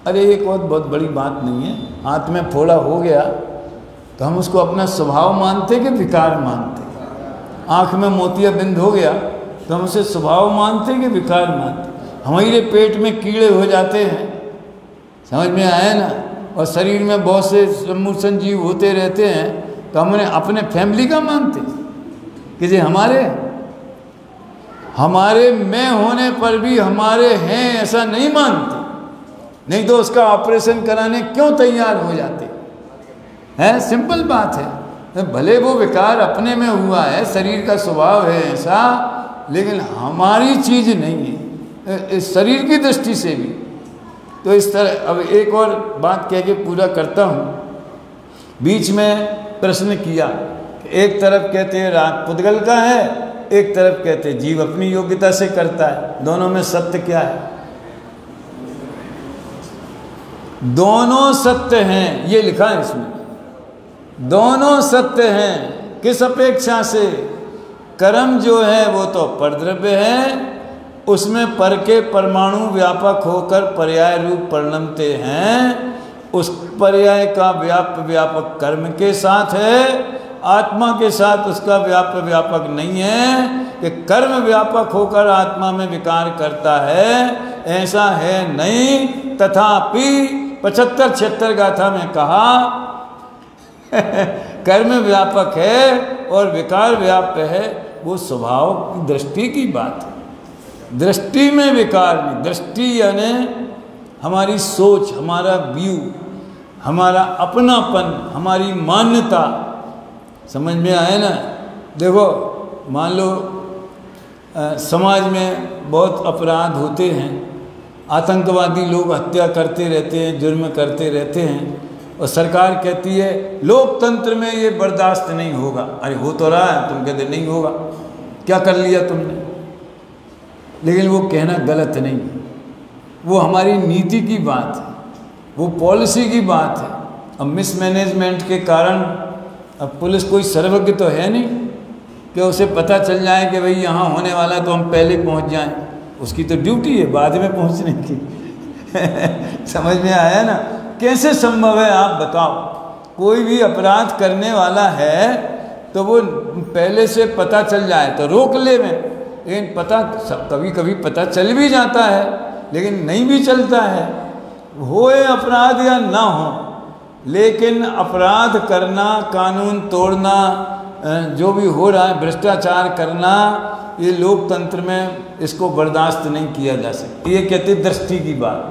अरे एक और बहुत बड़ी बात नहीं है, हाथ में फोड़ा हो गया तो हम उसको अपना स्वभाव मानते कि विकार मानते? आँख में मोतियाबिंद हो गया तो हम उसे स्वभाव मानते कि विकार मानते? हमारे पेट में कीड़े हो जाते हैं, समझ में आया ना, और शरीर में बहुत से सम्मूर्छन जीव होते रहते हैं, तो हम उन्हें अपने फैमिली का मानते कि जे हमारे में होने पर भी हमारे हैं ऐसा नहीं मानते। नहीं तो उसका ऑपरेशन कराने क्यों तैयार हो जाते हैं? सिंपल बात है। भले वो विकार अपने में हुआ है, शरीर का स्वभाव है ऐसा, लेकिन हमारी चीज़ नहीं है इस शरीर की दृष्टि से भी। तो इस तरह अब एक और बात कह के पूरा करता हूँ। बीच में प्रश्न किया, एक तरफ कहते हैं राग पुद्गल का है, एक तरफ कहते हैं जीव अपनी योग्यता से करता है। दोनों में सत्य क्या है? दोनों सत्य हैं, ये लिखा है इसमें, दोनों सत्य हैं। किस अपेक्षा से? कर्म जो है वो तो परद्रव्य है, उसमें पर के परमाणु व्यापक होकर पर्याय रूप परिणमते हैं। उस पर्याय का व्यापक कर्म के साथ है, आत्मा के साथ उसका व्यापक नहीं है कि कर्म व्यापक होकर आत्मा में विकार करता है, ऐसा है नहीं। तथापि 75-76 गाथा में कहा कर्म व्यापक है और विकार व्याप्य है, वो स्वभाव की दृष्टि की बात है। दृष्टि में विकार नहीं। दृष्टि यानी हमारी सोच, हमारा व्यू, हमारा अपनापन, हमारी मान्यता। समझ में आए ना? देखो मान लो समाज में बहुत अपराध होते हैं, आतंकवादी लोग हत्या करते रहते हैं, जुर्म करते रहते हैं, और सरकार कहती है लोकतंत्र में ये बर्दाश्त नहीं होगा। अरे हो तो रहा है, तुम कहते नहीं होगा, क्या कर लिया तुमने? लेकिन वो कहना गलत नहीं। वो हमारी नीति की बात है, वो पॉलिसी की बात है। अब मिसमैनेजमेंट के कारण अब पुलिस कोई सर्वज्ञ तो है नहीं कि उसे पता चल जाए कि भाई यहाँ होने वाला है तो हम पहले पहुँच जाएं। उसकी तो ड्यूटी है बाद में पहुँचने की। समझ में आया ना? कैसे संभव है आप बताओ? कोई भी अपराध करने वाला है तो वो पहले से पता चल जाए तो रोक ले में, लेकिन पता कभी कभी पता चल भी जाता है लेकिन नहीं भी चलता है। होए अपराध या ना हो, लेकिन अपराध करना, कानून तोड़ना, जो भी हो रहा है, भ्रष्टाचार करना, ये लोकतंत्र में इसको बर्दाश्त नहीं किया जा सकता। ये कहते दृष्टि की बात,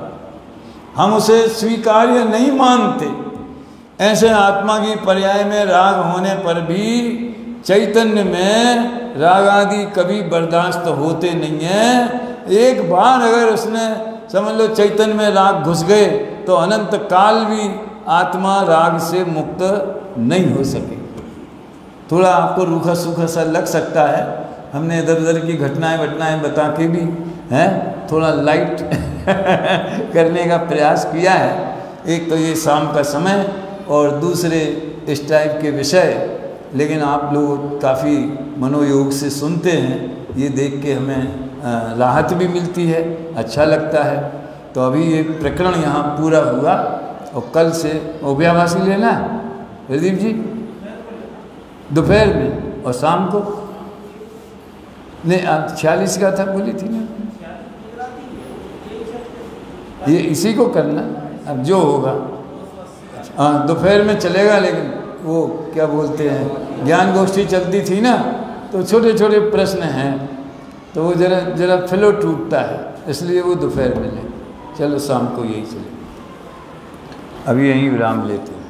हम उसे स्वीकार्य नहीं मानते। ऐसे आत्मा की पर्याय में राग होने पर भी चैतन्य में राग आदि कभी बर्दाश्त होते नहीं है। एक बार अगर उसने समझ लो चैतन्य में राग घुस गए तो अनंत काल भी आत्मा राग से मुक्त नहीं हो सके। थोड़ा आपको रूखा सूखा सा लग सकता है, हमने इधर उधर की घटनाएं बता के भी हैं थोड़ा लाइट करने का प्रयास किया है। एक तो ये शाम का समय और दूसरे इस टाइप के विषय, लेकिन आप लोग काफ़ी मनोयोग से सुनते हैं, ये देख के हमें राहत भी मिलती है, अच्छा लगता है। तो अभी ये प्रकरण यहाँ पूरा हुआ और कल से ओबियावासी लेना है प्रदीप जी, दोपहर में और शाम को नहीं। आप 46 का था बोली थी ना, ये इसी को करना। अब जो होगा हाँ दोपहर में चलेगा, लेकिन वो क्या बोलते हैं ज्ञान गोष्ठी चलती थी ना, तो छोटे छोटे प्रश्न हैं तो वो जरा फ्लो टूटता है, इसलिए वो दोपहर में ले। चलो शाम को यही चले, अभी यहीं विराम लेते हैं।